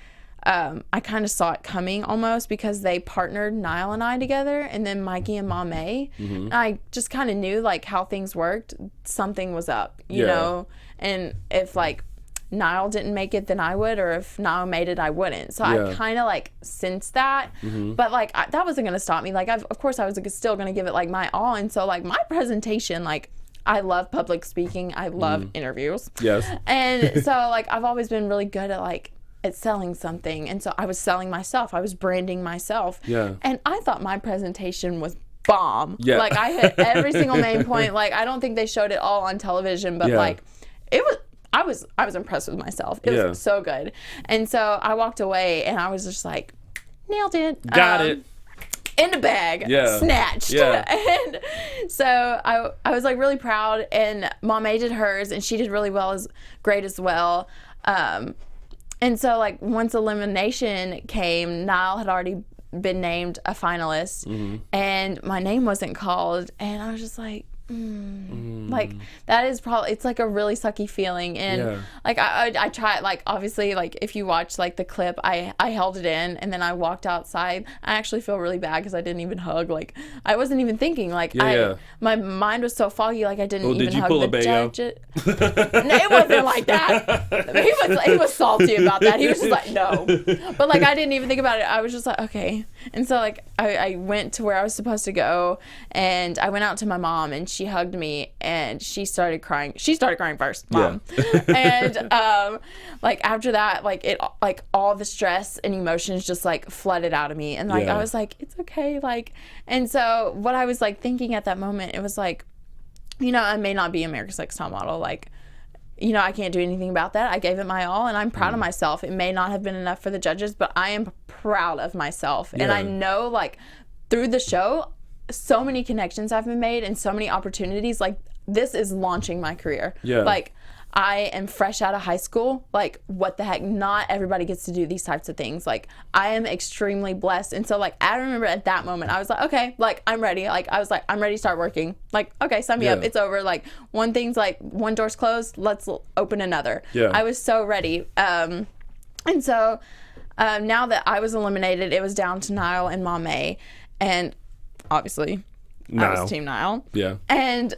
I kind of saw it coming almost, because they partnered Niall and I together, and then Mikey and Ma May. And I just kind of knew like how things worked. Something was up, you know, and if like Niall didn't make it, then I would, or if Niall made it, I wouldn't. So I kind of like sensed that, but like that wasn't going to stop me. Like of course I was still going to give it like my all. And so like my presentation, like I love public speaking. I love interviews. Yes. And so, like, I've always been really good at, like, at selling something. And so I was selling myself. I was branding myself. Yeah. And I thought my presentation was bomb. Yeah. Like, I hit every single main point. Like, I don't think they showed it all on television, but, like, it was... I was impressed with myself. It was so good. And so I walked away and I was just like, nailed it. Got it. In the bag. Yeah. Snatched. Yeah. And so I was like really proud, and Mom A did hers and she did really great as well. And so like once elimination came, Niall had already been named a finalist and my name wasn't called, and I was just like, like that is probably, it's like a really sucky feeling. And like I tried, like obviously, like if you watch like the clip, I held it in and then I walked outside. I actually feel really bad because I didn't even hug. Like I wasn't even thinking, like my mind was so foggy, like I didn't even hug the judge. No, it wasn't like that. He was salty about that. He was just like, no, but like I didn't even think about it. I was just like, okay. And so like I went to where I was supposed to go, and I went out to my mom, and she hugged me and she started crying. She started crying first, Mom. And like after that, like it, like all the stress and emotions just like flooded out of me, and like I was like, it's okay. Like, and so what I was like thinking at that moment, it was like, you know, I may not be America's Next Top Model, like, you know, I can't do anything about that. I gave it my all, and I'm proud of myself. It may not have been enough for the judges, but I am proud of myself. And I know, like, through the show, so many connections have been made and so many opportunities. Like, this is launching my career. Like, I am fresh out of high school. Like, what the heck? Not everybody gets to do these types of things. Like, I am extremely blessed. And so, like, I remember at that moment, I was like, okay, like, I'm ready. Like, I was like, I'm ready to start working. Like, okay, sign me up. It's over. Like, one thing's like, one door's closed. Let's open another. I was so ready. And so, now that I was eliminated, it was down to Niall and Mom A. And obviously, I was Team Niall. And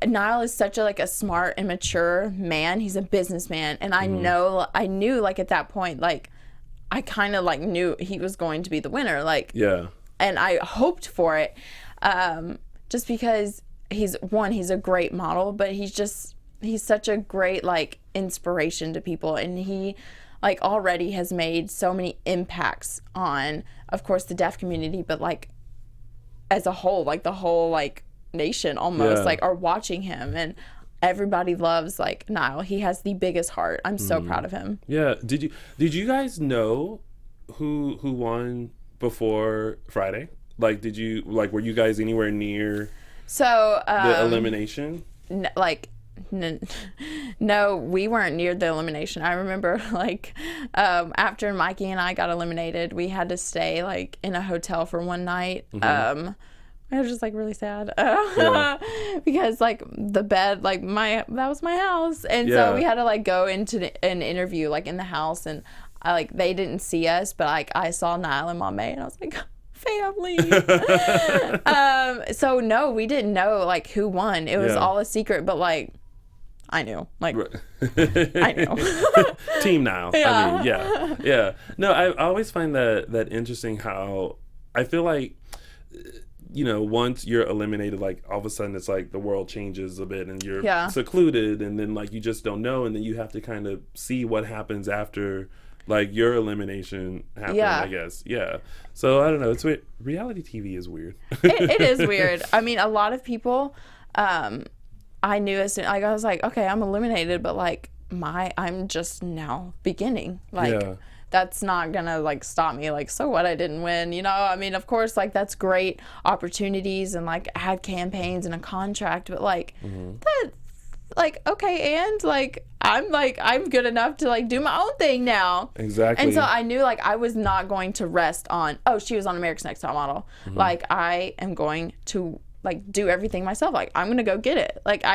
Niall is such a smart and mature man. He's a businessman, and I knew like at that point, like I kind of like knew he was going to be the winner, like and I hoped for it, just because he's a great model, but he's such a great like inspiration to people, and he like already has made so many impacts on, of course, the deaf community, but like as a whole, like the whole like nation almost like are watching him, and everybody loves like Niall. He has the biggest heart. I'm so proud of him. Did you guys know who won before Friday? Like, were you guys anywhere near the elimination? No, we weren't near the elimination. I remember like after Mikey and I got eliminated, we had to stay like in a hotel for one night. I was just like really sad because like the bed, like that was my house, and so we had to like go into an interview like in the house, and they didn't see us, but like I saw Niall and Mom A, and I was like, family. So no, we didn't know like who won. It was all a secret, but like I knew, like I knew. Team Niall. I mean, No, I always find that interesting how I feel like, you know, once you're eliminated, like all of a sudden it's like the world changes a bit and you're secluded, and then like you just don't know, and then you have to kind of see what happens after like your elimination happened, I guess. So I don't know. It's weird. Reality TV is weird. It is weird. I mean, a lot of people, I knew as soon, like I was like, okay, I'm eliminated, but like I'm just now beginning. Like that's not gonna like stop me. Like, so what? I didn't win, you know? I mean, of course, like that's great opportunities and like ad campaigns and a contract, but like that's like, okay, and like I'm good enough to like do my own thing now. Exactly. And so I knew like I was not going to rest on, oh, she was on America's Next Top Model. Like I am going to like do everything myself. Like I'm gonna go get it. Like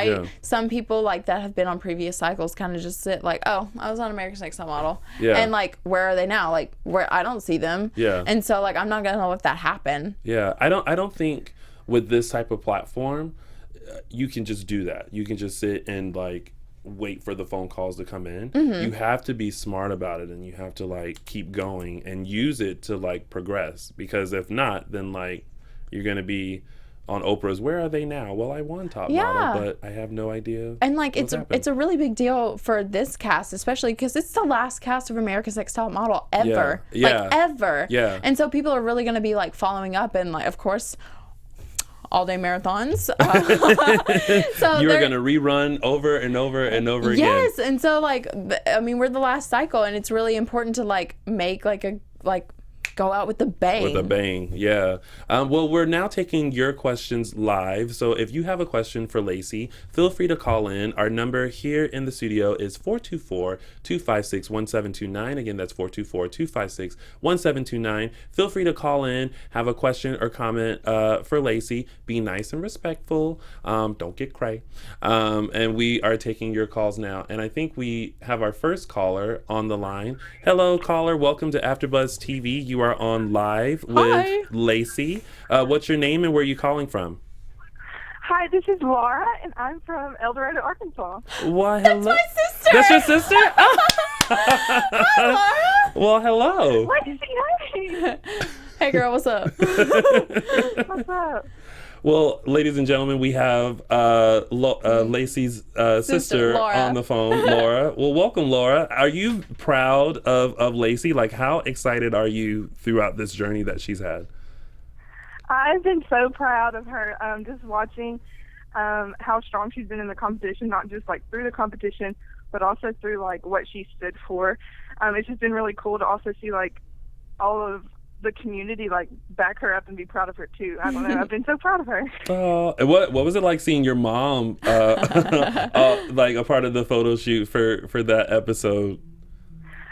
some people like that have been on previous cycles kind of just sit like, oh, I was on America's Next Top Model, and like where are they now? Like where I don't see them. And so like I'm not gonna let that happen. I don't think with this type of platform you can just do that. You can just sit and like wait for the phone calls to come in. You have to be smart about it, and you have to like keep going and use it to like progress, because if not, then like you're gonna be on Oprah's Where Are They Now? Well, I won Top Model, but I have no idea. And like it's a really big deal for this cast, especially because it's the last cast of America's Next Top Model ever. Like ever. Yeah. And so people are really going to be like following up, and like, of course, all-day marathons. So you were going to rerun over and over and over again. Yes, and so like, I mean, we're the last cycle, and it's really important to like make go out with a bang. With a bang, yeah. Well, we're now taking your questions live. So if you have a question for Lacey, feel free to call in. Our number here in the studio is 424-256-1729. Again, that's 424-256-1729. Feel free to call in, have a question or comment for Lacey. Be nice and respectful. Don't get cray. And we are taking your calls now. And I think we have our first caller on the line. Hello, caller. Welcome to AfterBuzz TV. You are on live with Lacey. What's your name and where are you calling from? Hi, this is Laura, and I'm from El Dorado, Arkansas. Why, hello. That's my sister. That's your sister? Oh. Hi, Laura. Well, hello. Lacey, Hey, girl, what's up? what's up? Well, ladies and gentlemen, we have Lacey's sister Laura. on the phone, Laura. Well, welcome, Laura. Are you proud of Lacey? Like, how excited are you throughout this journey that she's had? I've been so proud of her, just watching how strong she's been in the competition, not just like through the competition, but also through like what she stood for. It's just been really cool to also see like all of the community like back her up and be proud of her too. I don't know. I've been so proud of her. What was it like seeing your mom like a part of the photo shoot for that episode?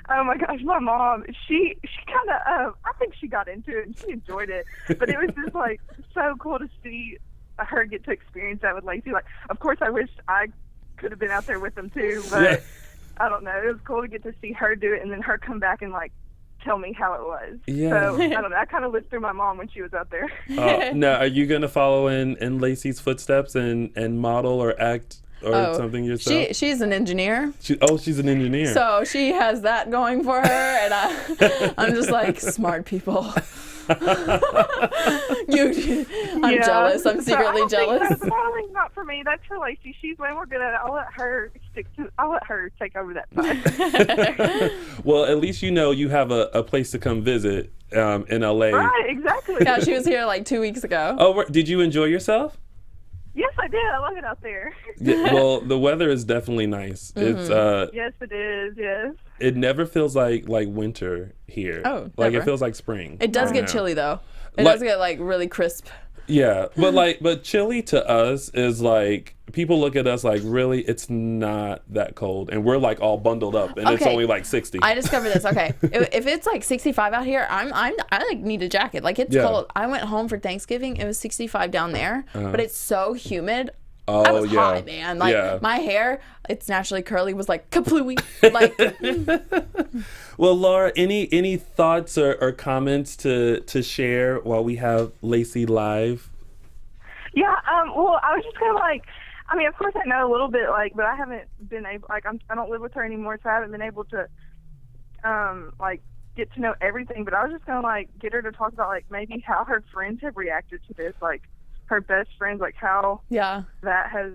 Oh my gosh, my mom, she kind of, I think she got into it and she enjoyed it, but it was just like so cool to see her get to experience that with Lacey. Like, of course I wish I could have been out there with them too, but I don't know. It was cool to get to see her do it and then her come back and like tell me how it was. Yeah. So I don't know. I kind of lived through my mom when she was out there. Now, are you gonna follow in Lacey's footsteps and model or act or something yourself? She's an engineer. She's an engineer. So she has that going for her, and I'm just like, smart people. I'm jealous. I'm secretly jealous. Modeling's not for me. That's for Lacey. She's way more good at it. I'll let her take over that side. Well, at least you know you have a place to come visit in LA. Right, exactly. Yeah, she was here like 2 weeks ago. Oh, did you enjoy yourself? Yes, I did. I love it out there. Yeah, well, the weather is definitely nice. Mm-hmm. It's yes, it is. Yes. It never feels like winter here. Oh, like never. it feels like spring. It does get chilly though. It does get like really crisp. Yeah, but chilly to us is like people look at us like, really, it's not that cold, and we're like all bundled up, and it's only like 60. I discovered this. Okay, if it's like 65 out here, I like need a jacket. Like it's cold. I went home for Thanksgiving. It was 65 down there, but it's so humid. Oh, I was hot, man. Like my hair, it's naturally curly, was like kaplooey. Like. Well, Laura, any thoughts or comments to share while we have Lacey live? Yeah. Well, I was just kind of like, I mean, of course I know a little bit, like, but I haven't been able, like, I don't live with her anymore, so I haven't been able to, like, get to know everything. But I was just gonna like get her to talk about like maybe how her friends have reacted to this, like her best friends, like how that has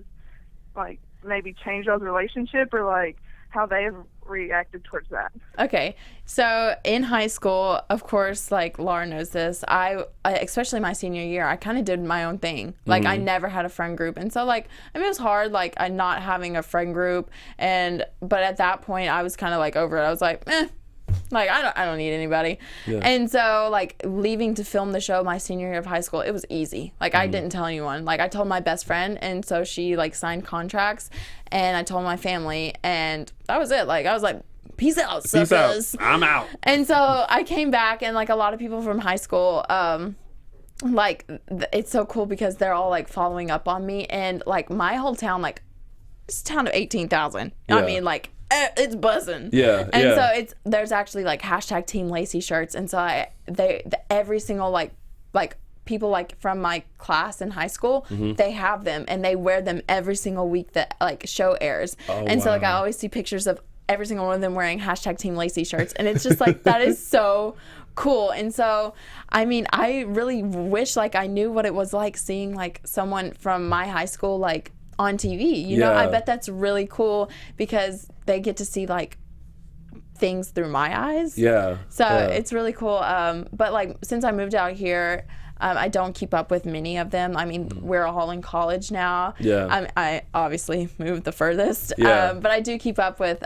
like maybe changed y'all's relationship or like how they have reacted towards that. Okay, so in high school, of course, like Laura knows this, I especially my senior year, I kind of did my own thing. Like I never had a friend group, and so like I mean it was hard, like not having a friend group, but at that point I was kind of like over it. I was like, like I don't need anybody. And so like leaving to film the show my senior year of high school, it was easy. Like I didn't tell anyone. Like I told my best friend, and so she like signed contracts, and I told my family, and that was it. Like I was like, peace out, suckers. Peace out. I'm out. And so I came back, and like a lot of people from high school, like it's so cool because they're all like following up on me, and like my whole town, like it's a town of 18,000. I mean like it's buzzing. And so there's actually like hashtag Team Lacey shirts, and so every single like people like from my class in high school, they have them and they wear them every single week that like show airs. So like I always see pictures of every single one of them wearing hashtag Team Lacey shirts, and it's just like that is so cool. And so, I mean, I really wish like I knew what it was like seeing like someone from my high school like on TV. You know, I bet that's really cool because they get to see like things through my eyes. Yeah. So it's really cool. But like since I moved out here, I don't keep up with many of them. I mean, we're all in college now. Yeah. I obviously moved the furthest. Yeah. But I do keep up with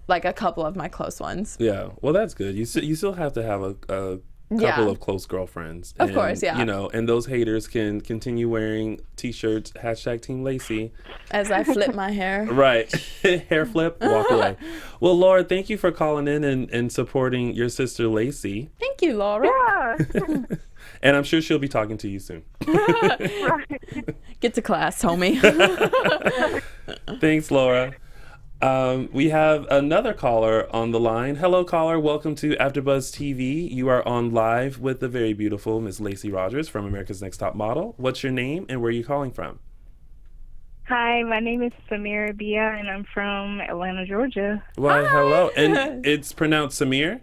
like a couple of my close ones. Yeah. Well, that's good. You still have to have a couple of close girlfriends. Of course, yeah. You know, and those haters can continue wearing T-shirts, #Team Lacey. As I flip my hair. Right. Hair flip, walk away. Well, Laura, thank you for calling in and supporting your sister Lacey. Thank you, Laura. Yeah. And I'm sure she'll be talking to you soon. Right. Get to class, homie. Thanks, Laura. We have another caller on the line. Hello, caller. Welcome to AfterBuzz TV. You are on live with the very beautiful Miss Lacey Rogers from America's Next Top Model. What's your name and where are you calling from? Hi, my name is Samira Bia, and I'm from Atlanta, Georgia. Why, hello. And it's pronounced Samir?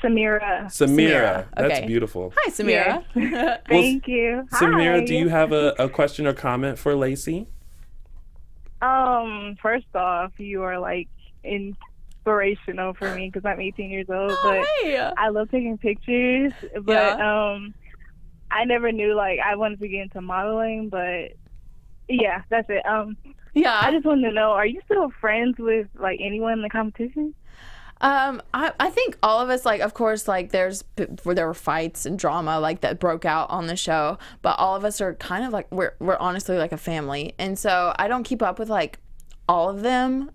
Samira. Samira. That's Okay. beautiful. Hi, Samira. Thank you. Samira, Hi. do you have a question or comment for Lacey? First off, you are like inspirational for me because I'm 18 years old, but Hey. I love taking pictures. But I never knew like I wanted to get into modeling, but yeah, that's it. I Yeah. just wanted to know, are you still friends with like anyone in the competition? I think all of us, like, of course, like there were fights and drama like that broke out on the show, but all of us are kind of like we're honestly like a family, and so I don't keep up with like all of them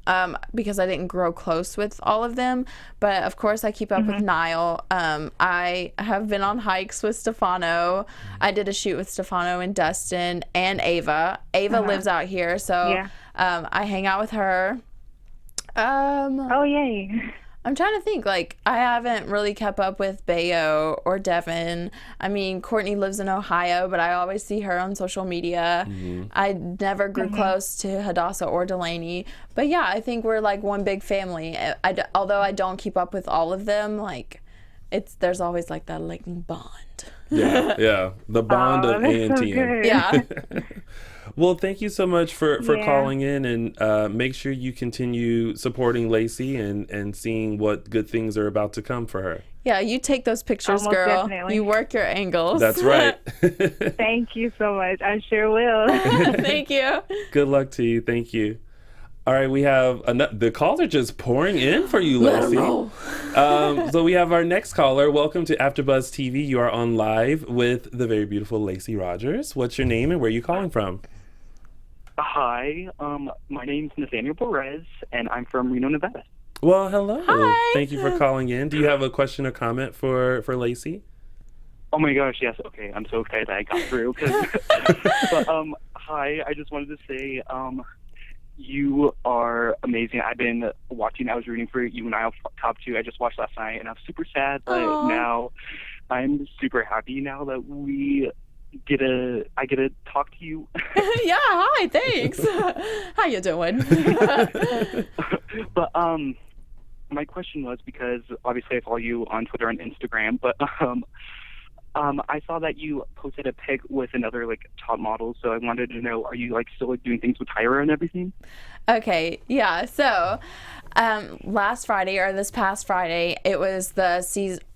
because I didn't grow close with all of them, but of course I keep up with Niall. I have been on hikes with Stefano. I did a shoot with Stefano and Dustin and Ava. Ava lives out here, so I hang out with her. Oh, yay. I'm trying to think, like, I haven't really kept up with Bayo or Devin. I mean, Courtney lives in Ohio, but I always see her on social media. I never grew close to Hadassah or Delaney. But yeah, I think we're like one big family. Although I don't keep up with all of them, like, there's always like that like bond. Yeah. The bond of that's ANTM. so good. Yeah. Well, thank you so much for calling in, and make sure you continue supporting Lacey and seeing what good things are about to come for her. Yeah, you take those pictures, Almost girl. definitely. You work your angles. That's right. Thank you so much. I sure will. Thank you. Good luck to you. Thank you. All right, we have the calls are just pouring in for you, Lacey. So we have our next caller. Welcome to AfterBuzz TV. You are on live with the very beautiful Lacey Rogers. What's your name and where are you calling from? Hi, my name's Nathaniel Perez, and I'm from Reno, Nevada. Well, hello. Hi. Thank you for calling in. Do you have a question or comment for Lacey? Oh my gosh, yes, okay. I'm so excited that I got through. But, hi, I just wanted to say, you are amazing. I've been watching, I was rooting for you and I top 2. I just watched last night, and I was super sad, but now I'm super happy now that I get to talk to you. Yeah, hi, thanks. How you doing? But my question was, because obviously I follow you on Twitter and Instagram, but I saw that you posted a pic with another like top model, so I wanted to know, are you like still like doing things with Tyra and everything? Okay, yeah. So last Friday, or this past Friday, it was the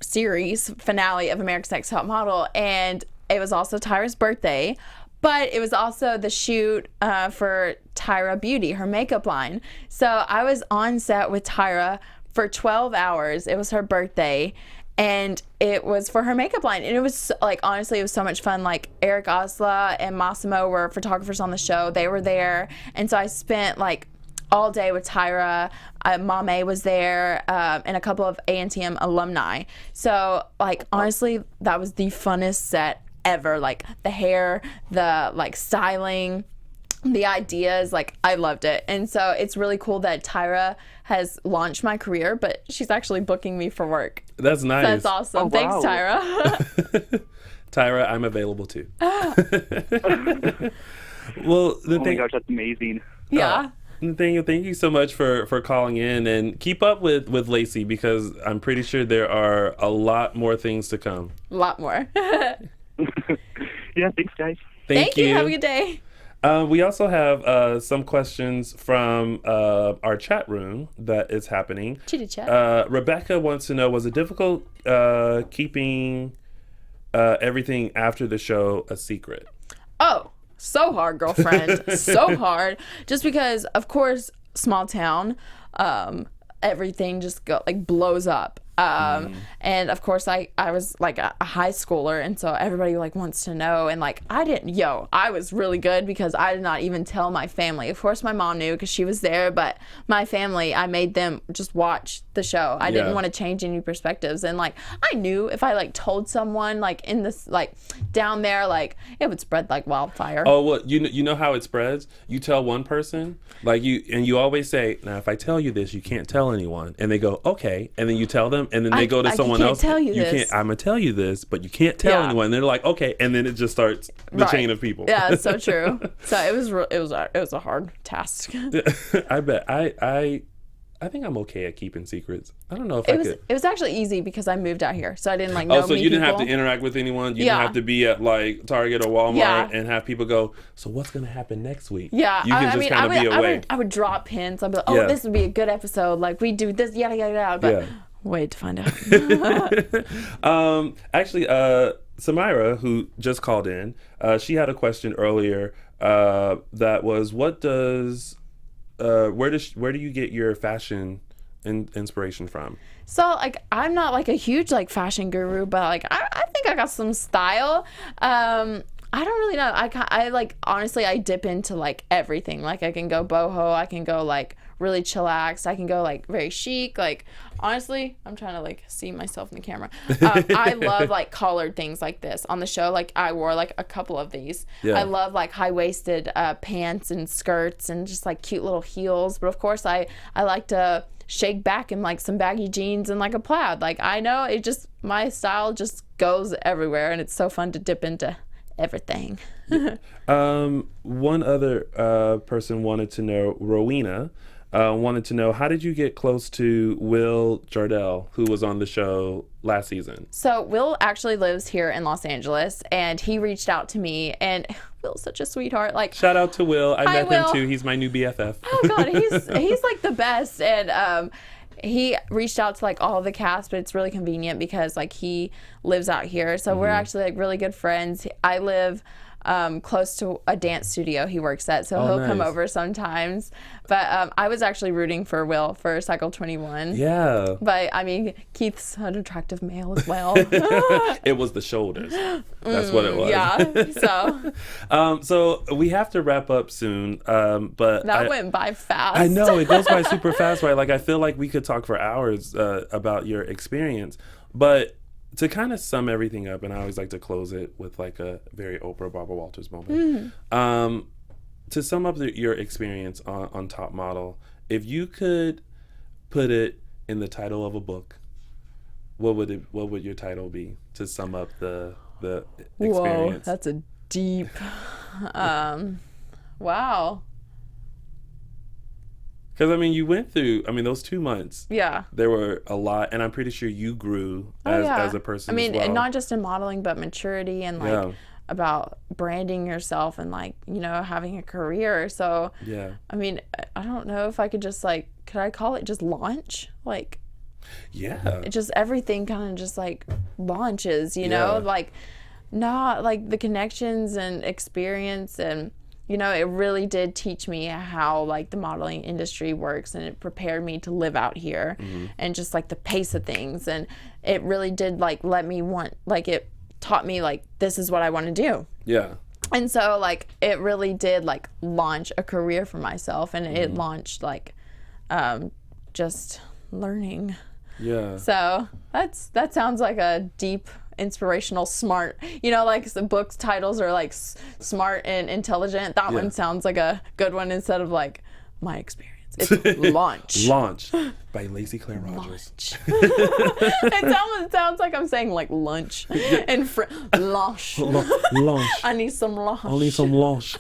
series finale of America's Next Top Model, and it was also Tyra's birthday, but it was also the shoot for Tyra Beauty, her makeup line. So I was on set with Tyra for 12 hours. It was her birthday, and it was for her makeup line. And it was, like, honestly, it was so much fun. Like, Eric Osla and Massimo were photographers on the show. They were there. And so I spent, like, all day with Tyra. Mame was there, and a couple of ANTM alumni. So, like, honestly, that was the funnest set ever. Like, the hair, the, like, styling, the ideas, like, I loved it. And so it's really cool that Tyra has launched my career, but she's actually booking me for work. That's nice. So that's awesome. Oh, Thanks, wow. Tyra. Tyra, I'm available too. Well, Oh my gosh, that's amazing. Yeah. Nathaniel, thank you so much for calling in, and keep up with Lacey, because I'm pretty sure there are a lot more things to come. A lot more. Yeah, thanks, guys. Thank you. Have a good day. We also have some questions from our chat room that is happening. Chitty chat. Rebecca wants to know, was it difficult keeping everything after the show a secret? Oh, so hard, girlfriend. So hard. Just because, of course, small town, everything just blows up. And of course I was like a high schooler, and so everybody like wants to know, and like I was really good because I did not even tell my family. Of course my mom knew because she was there, but my family, I made them just watch the show. I didn't want to change any perspectives, and like I knew if I like told someone like in this like down there, like it would spread like wildfire. Oh, well, you know how it spreads? You tell one person, like you always say, now if I tell you this, you can't tell anyone, and they go okay, and then you tell them, and then they go to someone else. Tell you this. Can't. I'm gonna tell you this, but you can't tell anyone. And they're like, okay, and then it just starts the chain of people. Yeah, it's so true. So it was a hard task. I bet. I think I'm okay at keeping secrets. I don't know if I could. It was actually easy because I moved out here, so I didn't like know. Oh, so you didn't have to interact with anyone. You didn't have to be at like Target or Walmart and have people go, so what's gonna happen next week? Yeah, you can just kind of be away. I would drop hints. I'd be like, this would be a good episode. Like we do this, yada yada yada. But wait to find out. Actually, Samira, who just called in, she had a question earlier that was, what does where do you get your fashion inspiration from? So like I'm not like a huge like fashion guru, but like I think I got some style. I don't really know. I like honestly I dip into like everything. Like I can go boho, I can go like really chillax, I can go like very chic. Like honestly, I'm trying to like see myself in the camera. I love like collared things like this on the show. Like I wore like a couple of these. I love like high-waisted pants and skirts and just like cute little heels. But of course I like to shake back in like some baggy jeans and like a plaid. Like I know it just, my style just goes everywhere, and it's so fun to dip into everything. One other person wanted to know, Rowena wanted to know, how did you get close to Will Jardell, who was on the show last season? So Will actually lives here in Los Angeles, and he reached out to me, and Will's such a sweetheart. Like, shout out to Will. I met Will. him too. He's my new BFF. Oh God, he's like the best. And he reached out to like all of the cast, but it's really convenient because like he lives out here, so we're actually like really good friends. I live close to a dance studio he works at, so he'll come over sometimes. But I was actually rooting for Will for Cycle 21. Yeah. But I mean, Keith's an attractive male as well. It was the shoulders. That's what it was. Yeah. So we have to wrap up soon. But that went by fast. I know, it goes by super fast, right? Like I feel like we could talk for hours about your experience, but to kind of sum everything up, and I always like to close it with like a very Oprah Barbara Walters moment. To sum up your experience on Top Model, if you could put it in the title of a book, what would your title be to sum up the experience? Whoa, that's a deep. Wow. Because, I mean, you went through, those 2 months. Yeah. There were a lot, and I'm pretty sure you grew as a person as well. And not just in modeling, but maturity and, like, about branding yourself and, like, you know, having a career. So, I mean, I don't know if I could just, like, could I call it just launch? Like, it just, everything kind of just, like, launches, you know? Like, not, like, the connections and experience and... You know, it really did teach me how, like, the modeling industry works, and it prepared me to live out here and just, like, the pace of things. And it really did, like, it taught me, like, this is what I want to do. Yeah. And so, like, it really did, like, launch a career for myself, and it launched, like, just learning. Yeah. So that sounds like a deep... inspirational, smart, you know, like the book's titles are like smart and intelligent. That one sounds like a good one instead of like my experience. It's Launch. Launch by Lacey Claire Rogers. It sounds like I'm saying like lunch and launch. Launch. I need some launch. I need some launch.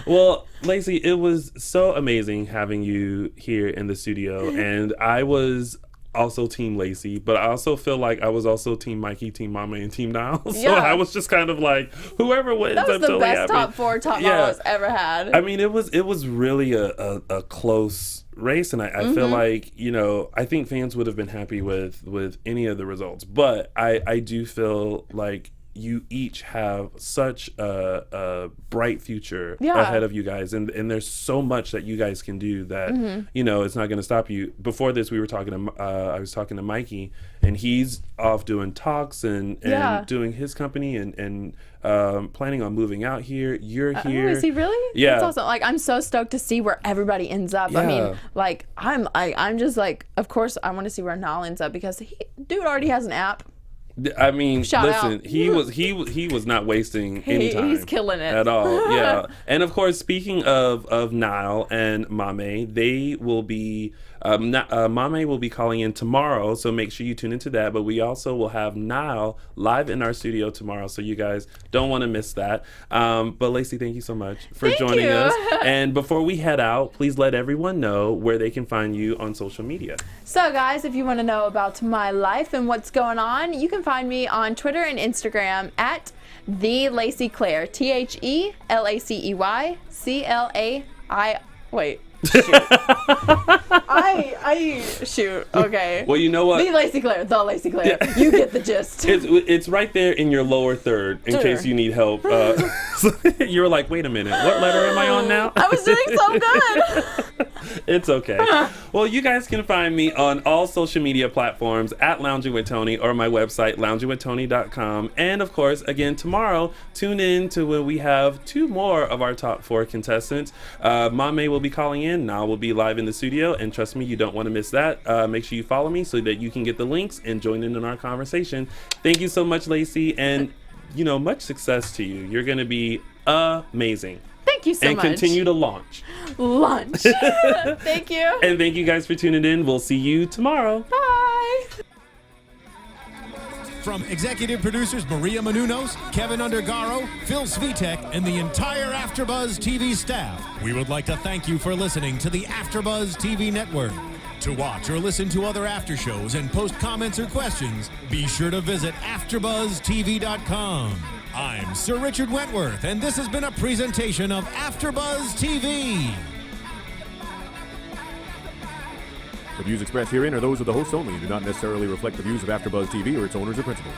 Well, Lacey, it was so amazing having you here in the studio, and I was also Team Lacey, but I also feel like I was also Team Mikey, Team Mama, and Team Niall. So Yeah. I was just kind of like, whoever wins, That was I'm the totally best happy. top 4 top models ever had. I mean, it was really a close race, and I feel like, you know, I think fans would have been happy with any of the results, but I do feel like you each have such a bright future ahead of you guys, and there's so much that you guys can do that you know, it's not going to stop you. Before this, we were talking to I was talking to Mikey, and he's off doing talks and doing his company and planning on moving out here. You're here. Is he really? Yeah. That's awesome. Like, I'm so stoked to see where everybody ends up. Yeah. I mean, like, I'm just like, of course I want to see where Niall ends up, because dude already has an app. I mean, Shout listen, out. he was not wasting any time. He's killing it. At all. Yeah. And of course, speaking of Niall and Mame, they will be Mame will be calling in tomorrow, so make sure you tune into that. But we also will have Niall live in our studio tomorrow, so you guys don't want to miss that. But Lacey, thank you so much for joining us. And before we head out, please let everyone know where they can find you on social media. So guys, if you want to know about my life and what's going on, you can find me on Twitter and Instagram at the Lacey Claire, TheLaceyClai. Wait. Shoot. Okay. Well, you know what? The Lacey Claire. Yeah. You get the gist. It's right there in your lower third in Sure. case you need help. You were like, wait a minute, what letter am I on now? I was doing so good. It's okay. Well, you guys can find me on all social media platforms at Lounging with Tony, or my website, loungingwithtony.com. And of course, again, tomorrow, tune in to when we have 2 more of our top 4 contestants. Mame will be calling in. Niall will be live in the studio. And trust me, you don't want to miss that. Make sure you follow me so that you can get the links and join in our conversation. Thank you so much, Lacey. And, you know, much success to you. You're going to be amazing. Thank you so much. And continue to launch. Thank you. And thank you guys for tuning in. We'll see you tomorrow. Bye. From executive producers Maria Menounos, Kevin Undergaro, Phil Svitek, and the entire AfterBuzz TV staff, we would like to thank you for listening to the AfterBuzz TV network. To watch or listen to other after shows and post comments or questions, be sure to visit AfterBuzzTV.com. I'm Sir Richard Wentworth, and this has been a presentation of AfterBuzz TV. The views expressed herein are those of the hosts only and do not necessarily reflect the views of AfterBuzz TV or its owners or principals.